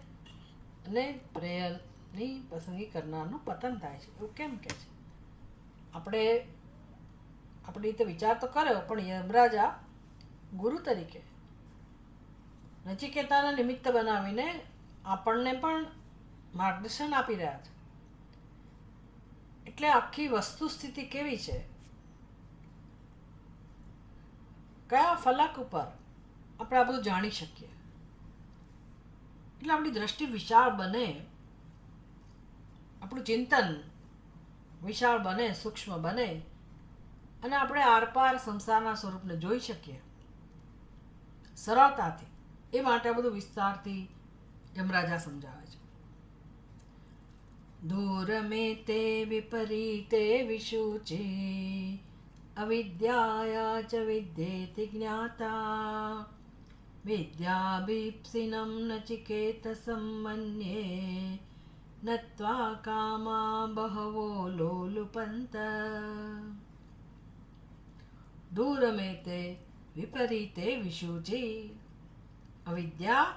[SPEAKER 1] અને પ્રેયની પસંદગી કરનારનું પતન થાય છે? એવું કેમ કે છે? આપણે આપણી રીતે વિચાર તો કર્યો, પણ યમરાજા ગુરુ તરીકે નચિકેતાને નિમિત્ત બનાવીને આપણને પણ માર્ગદર્શન આપી રહ્યા છે. એટલે આખી વસ્તુ સ્થિતિ કેવી છે, કયા ફલક ઉપર આપણે આ બધું જાણી શકીએ. એટલે આપણી દ્રષ્ટિ વિશાળ બને, આપણું ચિંતન વિશાળ બને, સૂક્ષ્મ બને, અને આપણે આરપાર સંસારના સ્વરૂપને જોઈ શકીએ સરળતાથી. એ માટે આ બધું વિસ્તારથી યમરાજા સમજાવે છે. દૂરમે તે વિપરીતે વિશુચિ અવિદ્યાયા ચ વિદ્યેતિ જ્ઞાતા વિદ્યાભીપ્સિનમ નચિકેતસં મન્યે નત્વા કામા બહવો લોલુપંત. દૂરમે તે વિપરીતે વિશુચિ અવિદ્યા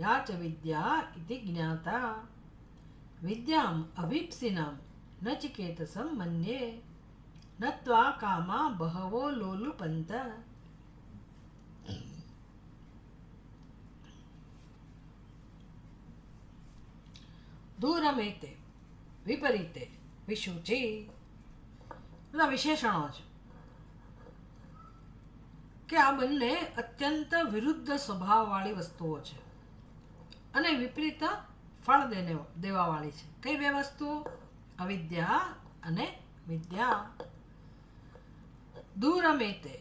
[SPEAKER 1] યા ચ વિદ્યા ઇતિ જ્ઞાતા વિદ્યામ અભીપ્સિનમ નચિકેતસં મન્યે નત્વા કામા બહવો લોલુપંત. દૂરમે તે વિપરીતે વિશુચિ, બધા વિશેષણો છે કે આ બંને અત્યંત વિરુદ્ધ સ્વભાવવાળી વસ્તુઓ છે અને વિપરીત ફળ દેવાવાળી છે. કઈ બે વસ્તુઓ? અવિદ્યા અને વિદ્યા. દૂરમેતે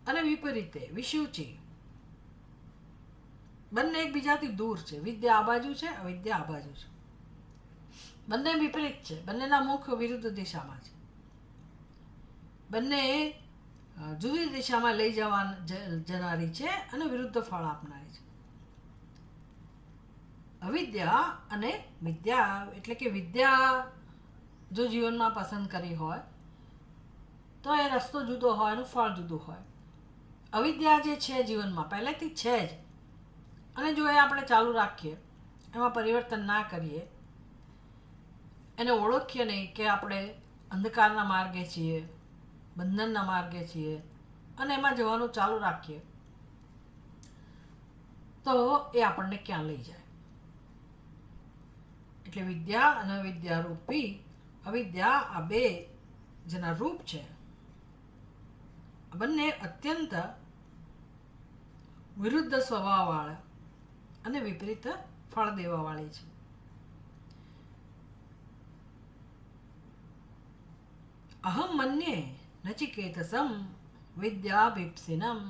[SPEAKER 1] અને વિપરીતે વિશુચિ, બંને એકબીજાથી દૂર છે. વિદ્યા આ બાજુ છે, અવિદ્યા આ બાજુ છે. બંને વિપરીત છે, બંનેના મુખ વિરુદ્ધ દિશામાં છે. બંને જુદી દિશામાં લઈ જનારી છે અને વિરુદ્ધ ફળ આપનારી છે. અવિદ્યા અને વિદ્યા એટલે કે વિદ્યા જો જીવનમાં પસંદ કરી હોય તો એ રસ્તો જુદો હોય, એનું ફળ જુદું હોય. અવિદ્યા જે છે જીવનમાં પહેલેથી છે જ, અને જો એ આપણે ચાલુ રાખીએ, એમાં પરિવર્તન ના કરીએ, એને ઓળખીએ નહીં કે આપણે અંધકારના માર્ગે છીએ, બંધનના માર્ગે છીએ, અને એમાં જવાનું ચાલુ રાખીએ, તો એ આપણને ક્યાં લઈ જાય. એટલે વિદ્યા અને અવિદ્યા રૂપી, અવિદ્યા આ બે જેના રૂપ છે, બંને અત્યંત વિરુદ્ધ સ્વભાવવાળા અને વિપરીત ફળ દેવાવાળી છે. અહમ મન્યે નચિકેતસમ વિદ્યાભીપ્સિનમ.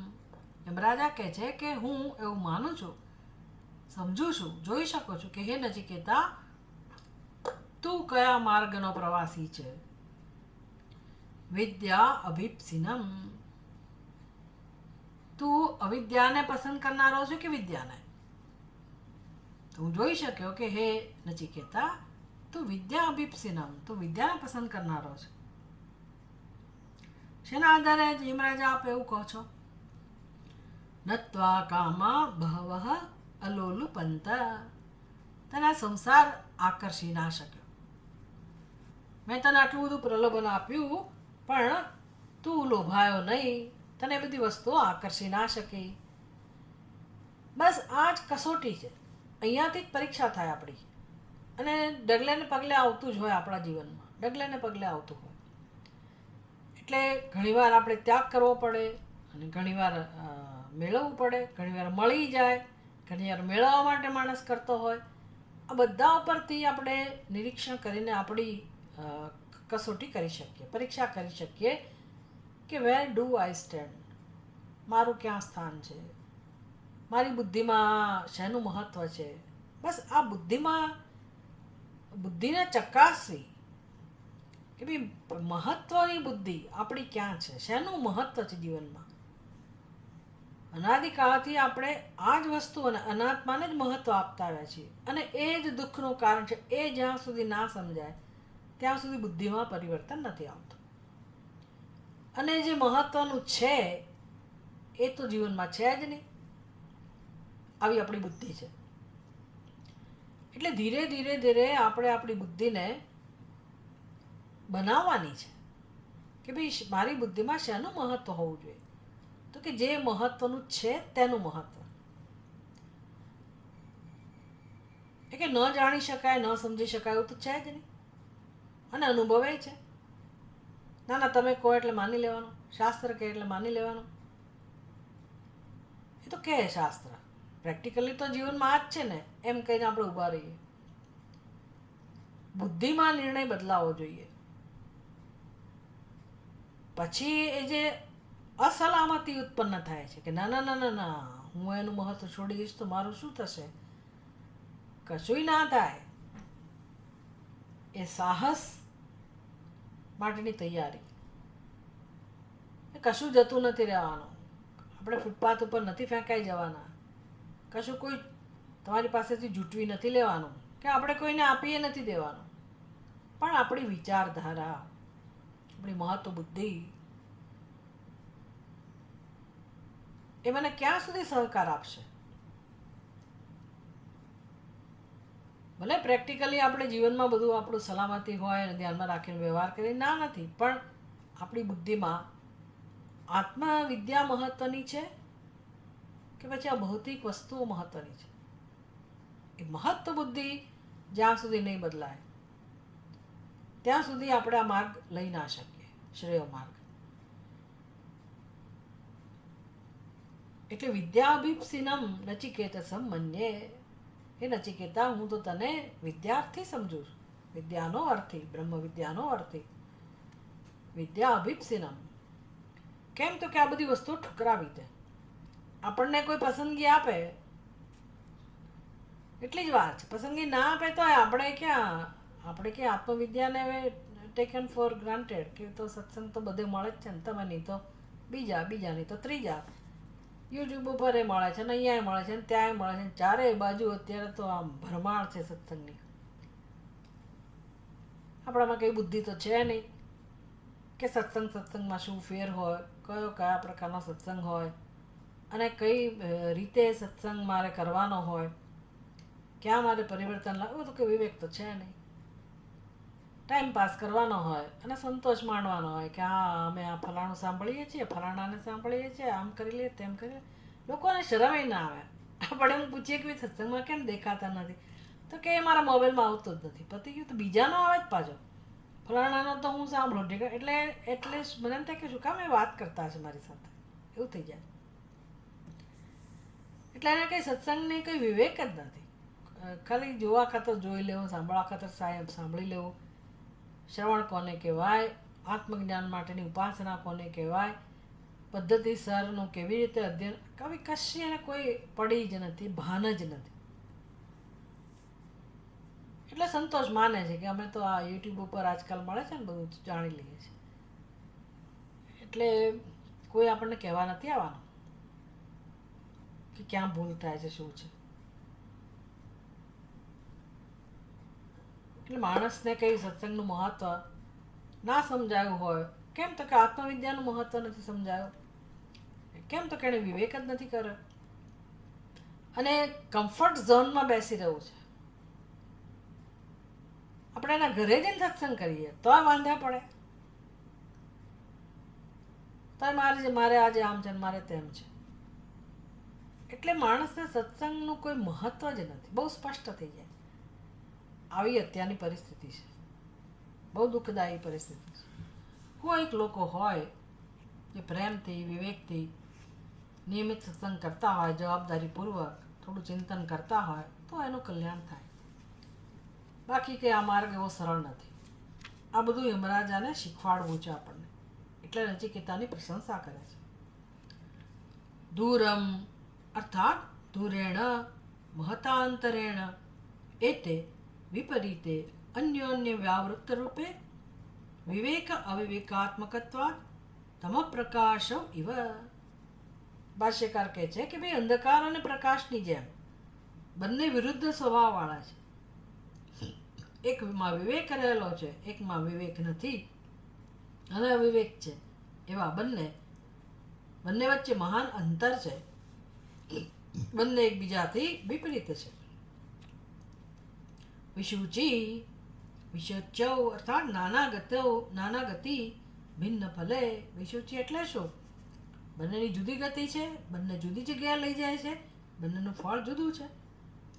[SPEAKER 1] યમરાજા કહે છે કે હું એવું માનું છું, સમજું છું, જોઈ શકું છું કે હે નચિકેતા, તું કયા માર્ગનો પ્રવાસી છે. વિદ્યા અભીપ્સિનમ, તું અવિદ્યાને પસંદ કરનારો છે કે વિદ્યાને? તો હું જોઈ શક્યો કે હે નચિકેતા, તું વિદ્યા અભીપ્સિનમ, તું વિદ્યાને પસંદ કરનારો છે. શેના આધારે યમરાજા આપ એવું કહો છો? નત્વા કામા બહવઃ અલોલુપંત, તને આ સંસાર આકર્ષી ના શક્યો. મેં તને આટલું બધું પ્રલોભન આપ્યું, પણ તું લોભાયો નહીં, તને બધી વસ્તુઓ આકર્ષી ના શકી. બસ આ જ કસોટી છે. અહીંયાથી જ પરીક્ષા થાય આપણી, અને ડગલે ને પગલે આવતું જ હોય આપણા જીવનમાં, ડગલે ને પગલે આવતું હોય. એટલે ઘણીવાર આપણે ત્યાગ કરવો પડે, અને ઘણીવાર મેળવવું પડે, ઘણીવાર મળી જાય, ઘણીવાર મેળવવા માટે માણસ કરતો હોય. આ બધા ઉપરથી આપણે નિરીક્ષણ કરીને આપણી કસોટી કરી શકીએ, પરીક્ષા કરી શકીએ કે વેર ડુ આઈ સ્ટેન્ડ, મારું ક્યાં સ્થાન છે, મારી બુદ્ધિમાં શેનું મહત્ત્વ છે. બસ આ બુદ્ધિને ચકાસવી કે ભાઈ મહત્ત્વની બુદ્ધિ આપણી ક્યાં છે, શેનું મહત્ત્વ છે જીવનમાં. અનાદિકાળથી આપણે આ જ વસ્તુઓને, અનાત્માને જ મહત્ત્વ આપતા આવ્યા છીએ, અને એ જ દુઃખનું કારણ છે. એ જ્યાં સુધી ના સમજાય ત્યાં સુધી બુદ્ધિમાં પરિવર્તન નથી આવતું. અને જે મહત્ત્વનું છે એ તો જીવનમાં છે જ નહીં. આવી આપણી બુદ્ધિ છે. એટલે ધીરે ધીરે ધીરે આપણે આપણી બુદ્ધિને બનાવવાની છે કે ભાઈ મારી બુદ્ધિમાં શેનું મહત્ત્વ હોવું જોઈએ. તો કે જે મહત્ત્વનું છે તેનું મહત્ત્વ. એ કે ન જાણી શકાય, ન સમજી શકાય એવું તો છે જ નહીં, અને અનુભવે છે. ના ના, તમે કહો એટલે માની લેવાનું, શાસ્ત્ર કહે એટલે માની લેવાનું. એ તો કહે શાસ્ત્ર, પ્રેક્ટિકલી તો જીવનમાં આ જ છે ને, એમ કહીને આપણે ઊભા રહીએ. બુદ્ધિમાં નિર્ણય બદલાવો જોઈએ. પછી એ જે અસલામતી ઉત્પન્ન થાય છે કે ના ના ના ના ના, હું એનું મહત્વ છોડી દઈશ તો મારું શું થશે? કશુંય ના થાય. એ સાહસ માટેની તૈયારી. એ કશું જતું નથી રહેવાનું. આપણે ફૂટપાથ ઉપર નથી ફેંકાઈ જવાના. કશું કોઈ તમારી પાસેથી જૂટવી નથી લેવાનું, કે આપણે કોઈને આપીએ નથી દેવાનું. પણ આપણી વિચારધારા, આપણી મહત્વ બુદ્ધિ, એ મને ક્યાં સુધી સહકાર આપશે? ભલે પ્રેક્ટિકલી આપણે જીવનમાં બધું આપણું સલામતી હોય અને ધ્યાનમાં રાખીને વ્યવહાર કરીએ, ના નથી, પણ આપણી બુદ્ધિમાં આત્મવિદ્યા મહત્વની છે કે પછી આ ભૌતિક વસ્તુઓ મહત્વની છે? એ મહત્વ બુદ્ધિ જ્યાં સુધી નહીં બદલાય ત્યાં સુધી આપણે આ માર્ગ લઈ ના શકીએ, શ્રેય માર્ગ. એટલે વિદ્યાભીપ્સિનમ નચિકેતસમ મન્યે. એ નચિકેતા, હું તો તને વિદ્યાર્થી સમજુ છું, વિદ્યાનો અર્થી, બ્રહ્મ વિદ્યાનો અર્થી. વિદ્યાભીપ્સિનમ. કેમ? તો કે આ બધી વસ્તુઓ ઠુકરાવી દે. આપણને કોઈ પસંદગી આપે એટલી જ વાત છે. પસંદગી ના આપે તો આપણે ક્યાં આત્મવિદ્યાને ટેકન ફોર ગ્રાન્ટેડ કે તો સત્સંગ તો બધે મળે જ છે ને, તમે નહીં તો બીજા નહીં તો ત્રીજા. યુટ્યુબ ઉપર એ મળે છે ને, અહીંયા મળે છે ને, ત્યાંય મળે છે ને, ચારેય બાજુ અત્યારે તો આમ ભરમાર છે સત્સંગની. આપણામાં કઈ બુદ્ધિ તો છે નહીં કે સત્સંગમાં શું ફેર હોય, કયા પ્રકારનો સત્સંગ હોય, અને કઈ રીતે સત્સંગ મારે કરવાનો હોય, ક્યાં મારે પરિવર્તન લાવવું, તો કે વિવેક તો છે નહીં. ટાઈમ પાસ કરવાનો હોય અને સંતોષ માણવાનો હોય કે હા અમે આ ફલાણું સાંભળીએ છીએ, ફલાણાને સાંભળીએ છીએ, આમ કરી લઈએ તેમ કરી લઈએ. લોકોને શરમે ના આવે. આપણે એમ પૂછીએ કે સત્સંગમાં કેમ દેખાતા નથી, તો કે એ મારા મોબાઈલમાં આવતો જ નથી. પતી ગયું. તો બીજાનો આવે જ પાછો, ફલાણાનો તો હું સાંભળું. એટલે મને એમ થાય કે શું કામ એ વાત કરતા હશે મારી સાથે, એવું થઈ જાય. એટલે એને કંઈ સત્સંગની કંઈ વિવેક જ નથી. ખાલી જોવા ખાતર જોઈ લેવું, સાંભળવા ખાતર સાંભળી લેવું. શ્રવણ કોને કહેવાય, આત્મજ્ઞાન માટેની ઉપાસના કોને કહેવાય, પદ્ધતિસરનું કેવી રીતે અધ્યયન, કશી એને કોઈ પડી જ નથી, ભાન જ નથી. એટલે સંતોષ માને છે કે અમે તો આ યુટ્યુબ ઉપર આજકાલ મળે છે ને, બધું જાણી લઈએ છીએ. એટલે કોઈ આપણને કહેવા નથી આવવાનું કે ક્યાં ભૂલ થાય છે, શું છે. એટલે માણસને કંઈ સત્સંગનું મહત્વ ના સમજાયું હોય. કેમ? તો કે આત્મવિદ્યાનું મહત્વ નથી સમજાયું. કેમ? તો કે એને વિવેક જ નથી કર્યો અને કમ્ફર્ટ ઝોનમાં બેસી રહ્યું છે. આપણે એના ઘરે જઈને સત્સંગ કરીએ તો વાંધા પડે, તો મારે આજે આમ છે, મારે તેમ છે. એટલે માણસને સત્સંગનું કોઈ મહત્વ જ નથી. બહુ સ્પષ્ટ થઈ જાય. આવી અત્યારની પરિસ્થિતિ છે, બહુ દુઃખદાયી પરિસ્થિતિ છે. કોઈક લોકો હોય જે પ્રેમથી, વિવેકથી નિયમિત સત્સંગ કરતા હોય, જવાબદારીપૂર્વક થોડું ચિંતન કરતા હોય, તો એનું કલ્યાણ થાય. બાકી કે આ માર્ગ એવો સરળ નથી. આ બધું યમરાજાને શીખવાડવું છે આપણને. એટલે નચિકેતાની પ્રશંસા કરે છે. દૂરમ અર્થાત દૂરેણ મહતાંતરેણ એતે વિપરીતે અન્યોન્ય વ્યાવૃત્ત રૂપે વિવેક અવિવેકાત્મકત્વાદ તમ પ્રકાશ ઇવ. ભાષ્યકાર કહે છે કે ભાઈ અંધકાર અને પ્રકાશની જેમ બંને વિરુદ્ધ સ્વભાવવાળા છે. એકમાં વિવેક રહેલો છે, એકમાં વિવેક નથી અને અવિવેક છે. એવા બંને વચ્ચે મહાન અંતર છે. બંને એકબીજાથી વિપરીત છે. વિશુચિ વિશુચ્યૌ અર્થાત નાના ગતિ ભિન્ન ફલે. વિશુચિ એટલે શું? બંનેની જુદી ગતિ છે, બંને જુદી જગ્યાએ લઈ જાય છે, બંનેનું ફળ જુદું છે.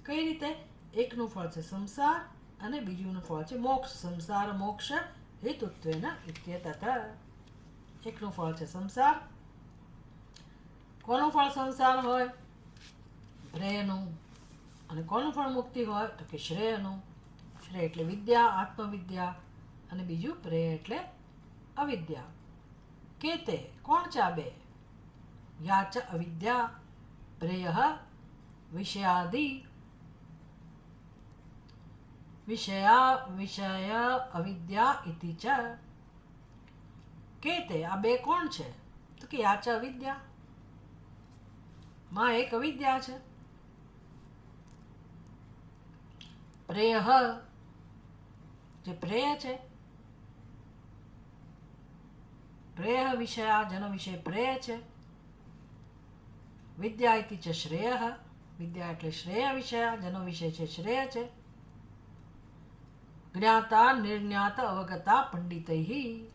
[SPEAKER 1] કઈ રીતે? એકનું ફળ છે સંસાર અને બીજુંનું ફળ છે મોક્ષ. સંસાર મોક્ષ હેતુત્વેન ઇત્યતત. એકનું ફળ છે સંસાર. કોનું ફળ સંસાર હોય? પ્રેયનું. અને કોનું ફળ મુક્તિ હોય? તો કે શ્રેયનું. શ્રેય એટલે વિદ્યા, આત્મવિદ્યા, અને બીજું પ્રેય એટલે અવિદ્યા. કે તે કોણ છે આ બે? યાચ અવિદ્યા પ્રેય વિષયાદિ વિષય અવિદ્યા ઇતિ ચ. કે તે આ બે કોણ છે? તો કે યાચ અવિદ્યા, માં એક અવિદ્યા છે. પ્રેય જે પ્રેય છે, પ્રેય વિષયા જન વિષય પ્રેય છે. વિદ્યા ઇતિ ચ શ્રેય. વિદ્યા એટલે શ્રેય વિષયા, જનો વિષય છે શ્રેય છે. જ્ઞાતા નિર્જ્ઞાત અવગતા પંડિતૈ.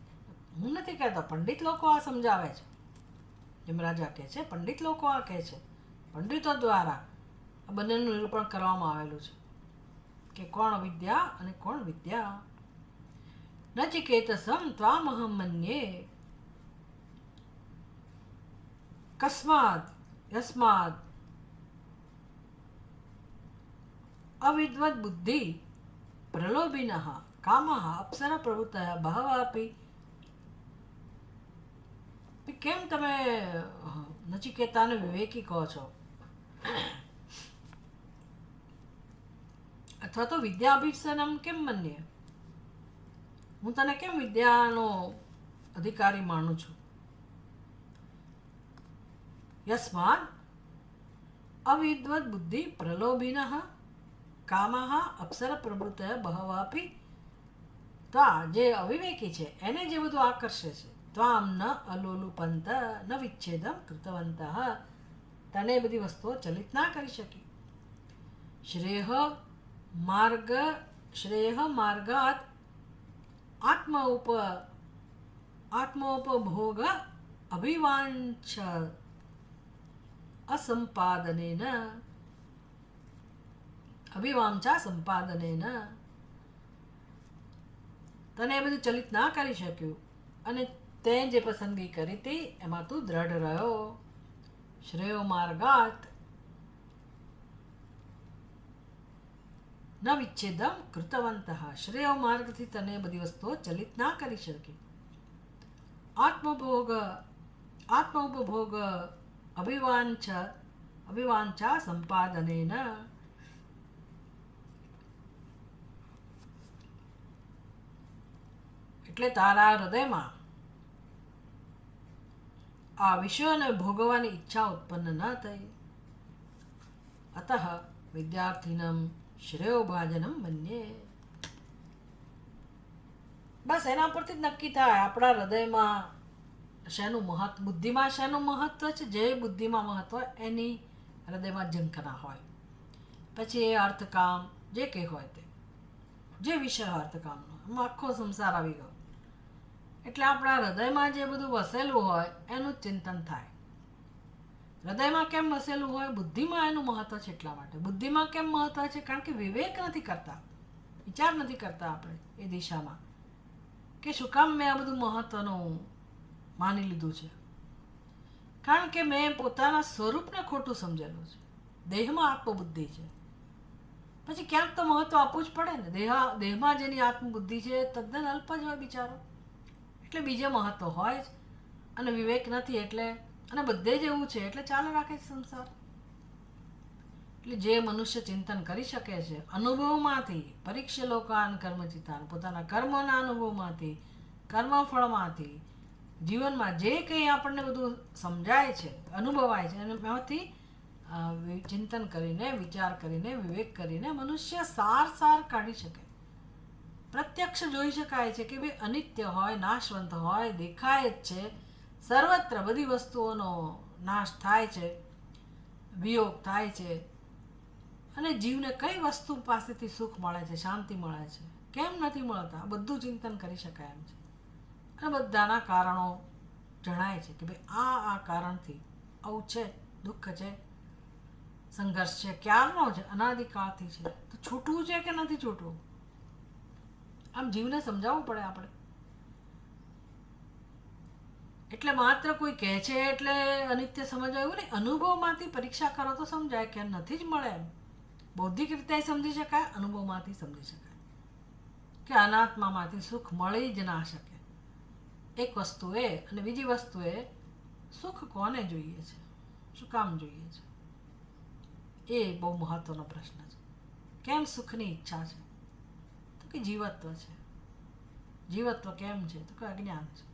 [SPEAKER 1] હું નથી કહેતો, પંડિત લોકો આ સમજાવે છે. યમરાજા કહે છે પંડિત લોકો આ કહે છે. પંડિતો દ્વારા આ બંનેનું નિરૂપણ કરવામાં આવેલું છે કે કોણ વિદ્યા અને કોણ વિદ્યા. નચિકેતસં ત્વામહં મન્યે કસ્માદ યસ્માદ અવિદ્વદ બુદ્ધિ પ્રલોભિનઃ કામઃ અપ્સર પ્રવૃત્તયઃ બહવાપી. કેમ તમે નચિકેતાને વિવેકી કહો છો, અથવા તો વિદ્યાભીષણમ કેમ મન્યે? હું તને કેમ વિદ્યાનો અધિકારી માનું છું? યસ્માદ અવિદ્વદ બુદ્ધિ પ્રલોભિનઃ કામઃ અપ્સર પ્રવૃત્તયઃ બહવાપી. તો જે અવિવેકી છે એને જે બધું આકર્ષે છે, ત્વામ ન અલોલુપંત ન વિચ્છેદમ કૃતવંત, તને એ બધી વસ્તુઓ ચલિત ના કરી શકી. શ્રેય માર્ગાત આત્મોપભોગ અભિવાંછ અસંપાદનેન અભિવાંછા સંપાદનેન, તને એ બધું ચલિત ના કરી શક્યું અને તે જે પસંદગી કરી હતી એમાં તું દ્રઢ રહ્યો. શ્રેયો માર્ગાત ન વિચ્છેદમ કૃતવંત, શ્રેયો માર્ગથી તને બધી વસ્તુઓ ચલિત ના કરી શકી. આત્મોપભોગ અભિવાંછા સંપાદનેન, એટલે તારા હૃદયમાં આ વિષયોને ભોગવવાની ઈચ્છા ઉત્પન્ન ન થઈ. અતઃ વિદ્યાર્થીનમ શ્રેયોભાજનમ મન્યે. બસ એના પરથી જ નક્કી થાય આપણા હૃદયમાં શેનું મહત્વ, બુદ્ધિમાં શેનું મહત્વ છે. જે બુદ્ધિમાં મહત્વ એની હૃદયમાં ઝંખના હોય. પછી એ અર્થકામ જે કંઈ હોય તે, જે વિષય હોય અર્થકામનો, એમાં આખો સંસાર આવી ગયો. એટલે આપણા હૃદયમાં જે બધું વસેલું હોય એનું ચિંતન થાય. હૃદયમાં કેમ વસેલું હોય? બુદ્ધિમાં એનું મહત્વ છે એટલા માટે. બુદ્ધિમાં કેમ મહત્વ છે? કારણ કે વિવેક નથી કરતા, વિચાર નથી કરતા આપણે એ દિશામાં કે શું કામ મેં આ બધું મહત્વનું માની લીધું છે. કારણ કે મેં પોતાના સ્વરૂપને ખોટું સમજેલું છે. દેહમાં આત્મબુદ્ધિ છે, પછી ક્યાંક તો મહત્વ આપવું જ પડે ને. દેહમાં જેની આત્મબુદ્ધિ છે તદ્દન અલ્પ જ હોય બિચારો, એટલે બીજે મહત્વ હોય જ. અને વિવેક નથી એટલે, અને બધે જ એવું છે એટલે ચાલે રાખે છે સંસાર. એટલે જે મનુષ્ય ચિંતન કરી શકે છે અનુભવમાંથી, પરીક્ષ લોકાન કર્મચિતાન, પોતાના કર્મોના અનુભવમાંથી, કર્મફળમાંથી, જીવનમાં જે કંઈ આપણને બધું સમજાય છે, અનુભવાય છે, એમાંથી ચિંતન કરીને, વિચાર કરીને, વિવેક કરીને મનુષ્ય સાર કાઢી શકે. પ્રત્યક્ષ જોઈ શકાય છે કે ભાઈ અનિત્ય હોય, નાશવંત હોય, દેખાય જ છે. સર્વત્ર બધી વસ્તુઓનો નાશ થાય છે, વિયોગ થાય છે, અને જીવને કઈ વસ્તુ પાસેથી સુખ મળે છે, શાંતિ મળે છે, કેમ નથી મળતા, બધું ચિંતન કરી શકાય એમ છે. અને બધાના કારણો જણાય છે કે ભાઈ આ કારણથી આવું છે, દુઃખ છે, સંઘર્ષ છે, ક્યારનો છે, અનાદિકાળથી છે. તો છૂટવું છે કે નથી છૂટવું? આમ જીવને સમજાવવું પડે આપણે. એટલે માત્ર કોઈ કહે છે એટલે અનિત્ય સમજવા એવું નહીં. અનુભવમાંથી પરીક્ષા કરો તો સમજાય કે નથી જ મળે એમ. બૌદ્ધિક રીતે સમજી શકાય, અનુભવમાંથી સમજી શકાય કે અનાત્મામાંથી સુખ મળી જ ના શકે. એક વસ્તુ એ, અને બીજી વસ્તુ એ સુખ કોને જોઈએ છે, શું કામ જોઈએ છે, એ બહુ મહત્વનો પ્રશ્ન છે. કેમ સુખની ઈચ્છા છે? તો કે જીવત્વ છે. જીવત્વ કેમ છે? તો કે અજ્ઞાન છે.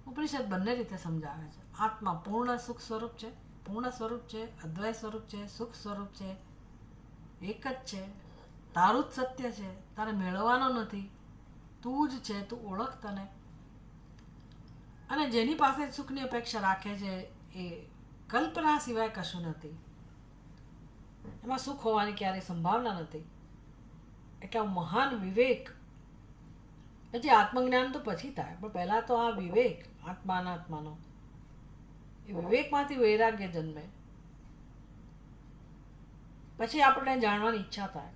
[SPEAKER 1] ઉપનિષદ બંને રીતે સમજાવે છે. આત્મા પૂર્ણ સુખ સ્વરૂપ છે, પૂર્ણ સ્વરૂપ છે, અદ્વૈત સ્વરૂપ છે, સુખ સ્વરૂપ છે, એક જ છે, તારું જ સત્ય છે, તારે મેળવવાનો નથી, તું જ છે, તું ઓળખ તને. અને જેની પાસે સુખની અપેક્ષા રાખે છે એ કલ્પના સિવાય કશું નથી, એમાં સુખ હોવાની ક્યારેય સંભાવના નથી. એટલે મહાન વિવેક, હજી આત્મજ્ઞાન તો પછી થાય, પણ પહેલા તો આ વિવેક, આત્મા અનાત્માનો, એ વિવેકમાંથી વૈરાગ્ય જન્મે, પછી આપણને જાણવાની ઈચ્છા થાય.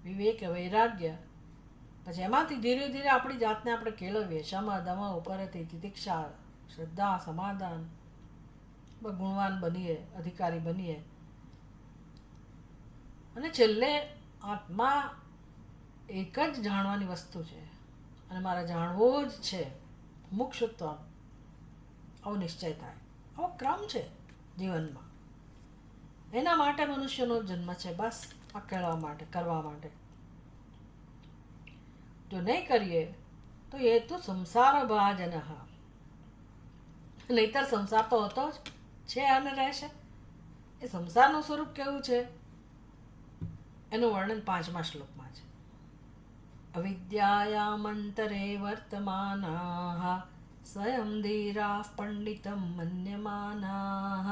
[SPEAKER 1] વિવેક વૈરાગ્ય, પછી એમાંથી ધીરે ધીરે આપણી જાતને આપણે કેળવીએ. શમ દમ ઉપરથી તિતિક્ષા, શ્રદ્ધા, સમાધાન, ગુણવાન બનીએ, અધિકારી બનીએ. અને છેલ્લે આત્મા એક જ જાણવાની વસ્તુ છે અને મારે જાણવો જ છે, મુક્ષુત્વ, આવો નિશ્ચય થાય. આવો ક્રમ છે જીવનમાં. એના માટે મનુષ્યનો જન્મ છે, બસ આ કરવા માટે. જો નહીં કરીએ તો એ તો સંસાર ભાજન, નહીતર સંસાર તો હતો જ છે અને રહેશે. એ સંસારનું સ્વરૂપ કેવું છે એનું વર્ણન 5મા શ્લોકમાં છે. અવિદ્યાયામંતરે વર્તમાનાઃ સ્વયં ધીરાઃ પંડિતં મન્યમાનાઃ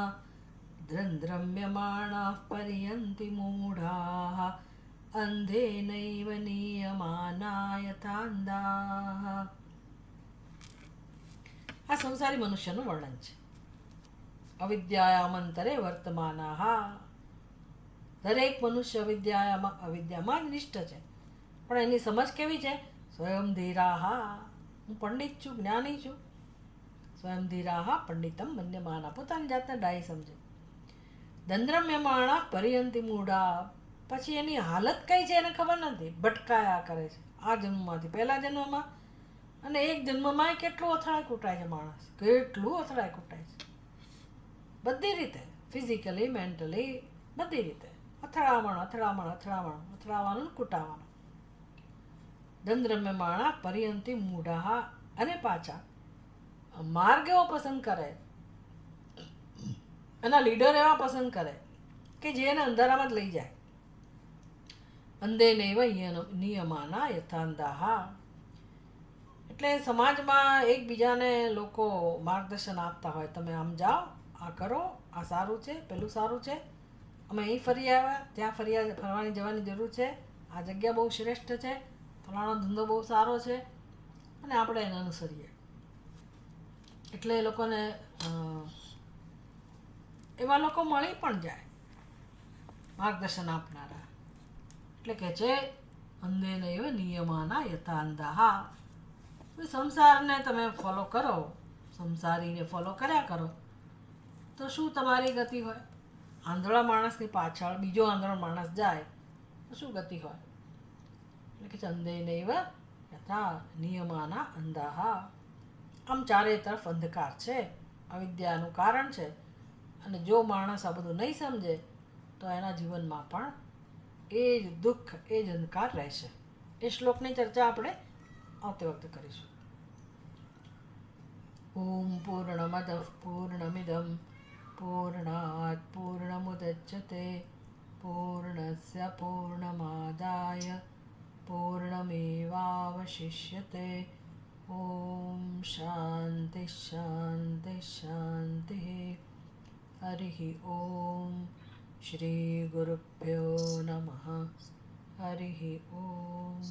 [SPEAKER 1] દ્રંદ્રમ્યમાણાઃ પર્યન્તિ મૂઢાઃ અંધેનૈવ નીયમાના યથાંધાઃ. આ સંસારી મનુષ્યનું વર્ણન છે. અવિદ્યાયામંતરે વર્તમાનાઃ, દરેક મનુષ્ય અવિદ્યામાં જ નિષ્ઠ છે, પણ એની સમજ કેવી છે? સ્વયં ધીરાઃ, હું પંડિત છું, જ્ઞાની છું. સ્વયં ધીરાઃ પંડિતમ મન્યમાના, પોતાની જાતને ડાહી સમજે. દંદ્રમ્યમાણા પર્યંતિ મૂઢા, પછી એની હાલત કઈ છે એને ખબર નથી, ભટકાયા કરે છે આ જન્મમાંથી પહેલા જન્મમાં, અને એક જન્મમાં કેટલું અથડાય કૂટાય છે માણસ, કેટલું અથડાય કૂટાય છે બધી રીતે, ફિઝિકલી, મેન્ટલી, બધી રીતે અથડાવાનું કૂટાવાનું. દંદ્રમ્યમાણા પર્યંતિ મૂઢા, અને પાછા માર્ગ એવો પસંદ કરે, એના લીડર એવા પસંદ કરે કે જે એને અંધારામાં જ લઈ જાય. અંધે નૈવ નિયમાના યથાંધાઃ, એટલે સમાજમાં એકબીજાને લોકો માર્ગદર્શન આપતા હોય, તમે આમ જાઓ, આ કરો, આ સારું છે, પેલું સારું છે, અમે અહીં ફરી આવ્યા, ત્યાં ફરવાની જવાની જરૂર છે, આ જગ્યા બહુ શ્રેષ્ઠ છે, ફલાણો ધંધો બહુ સારો છે, અને આપણે એને અનુસરીએ. એટલે એ લોકોને એવા લોકો મળી પણ જાય માર્ગદર્શન આપનારા. એટલે કે છે અંધે નૈવ નિયમાના યથાંધાઃ. સંસારને તમે ફોલો કરો, સંસારીને ફોલો કર્યા કરો તો શું તમારી ગતિ હોય? આંધળા માણસની પાછળ બીજો આંધળો માણસ જાય તો શું ગતિ હોય? એટલે કે અંધે નૈવ યથા નિયમાના અંધાઃ. આમ ચારે તરફ અંધકાર છે, અવિદ્યાનું કારણ છે, અને જો માણસ આ બધું નહીં સમજે તો એના જીવનમાં પણ એ જ દુઃખ, એ જ અંધકાર રહેશે. એ શ્લોકની ચર્ચા આપણે આવતી વખતે કરીશું. ઓમ પૂર્ણમદ પૂર્ણમિદં પૂર્ણાત પૂર્ણમુદચ્યતે પૂર્ણસ્ય પૂર્ણમાદાય પૂર્ણમેવાવશિષ્યતે. ઓમ શાંતિ શાંતિ શાંતિ. હરિ ઓમ. શ્રી ગુરુભ્યો નમઃ. હરિ ઓમ.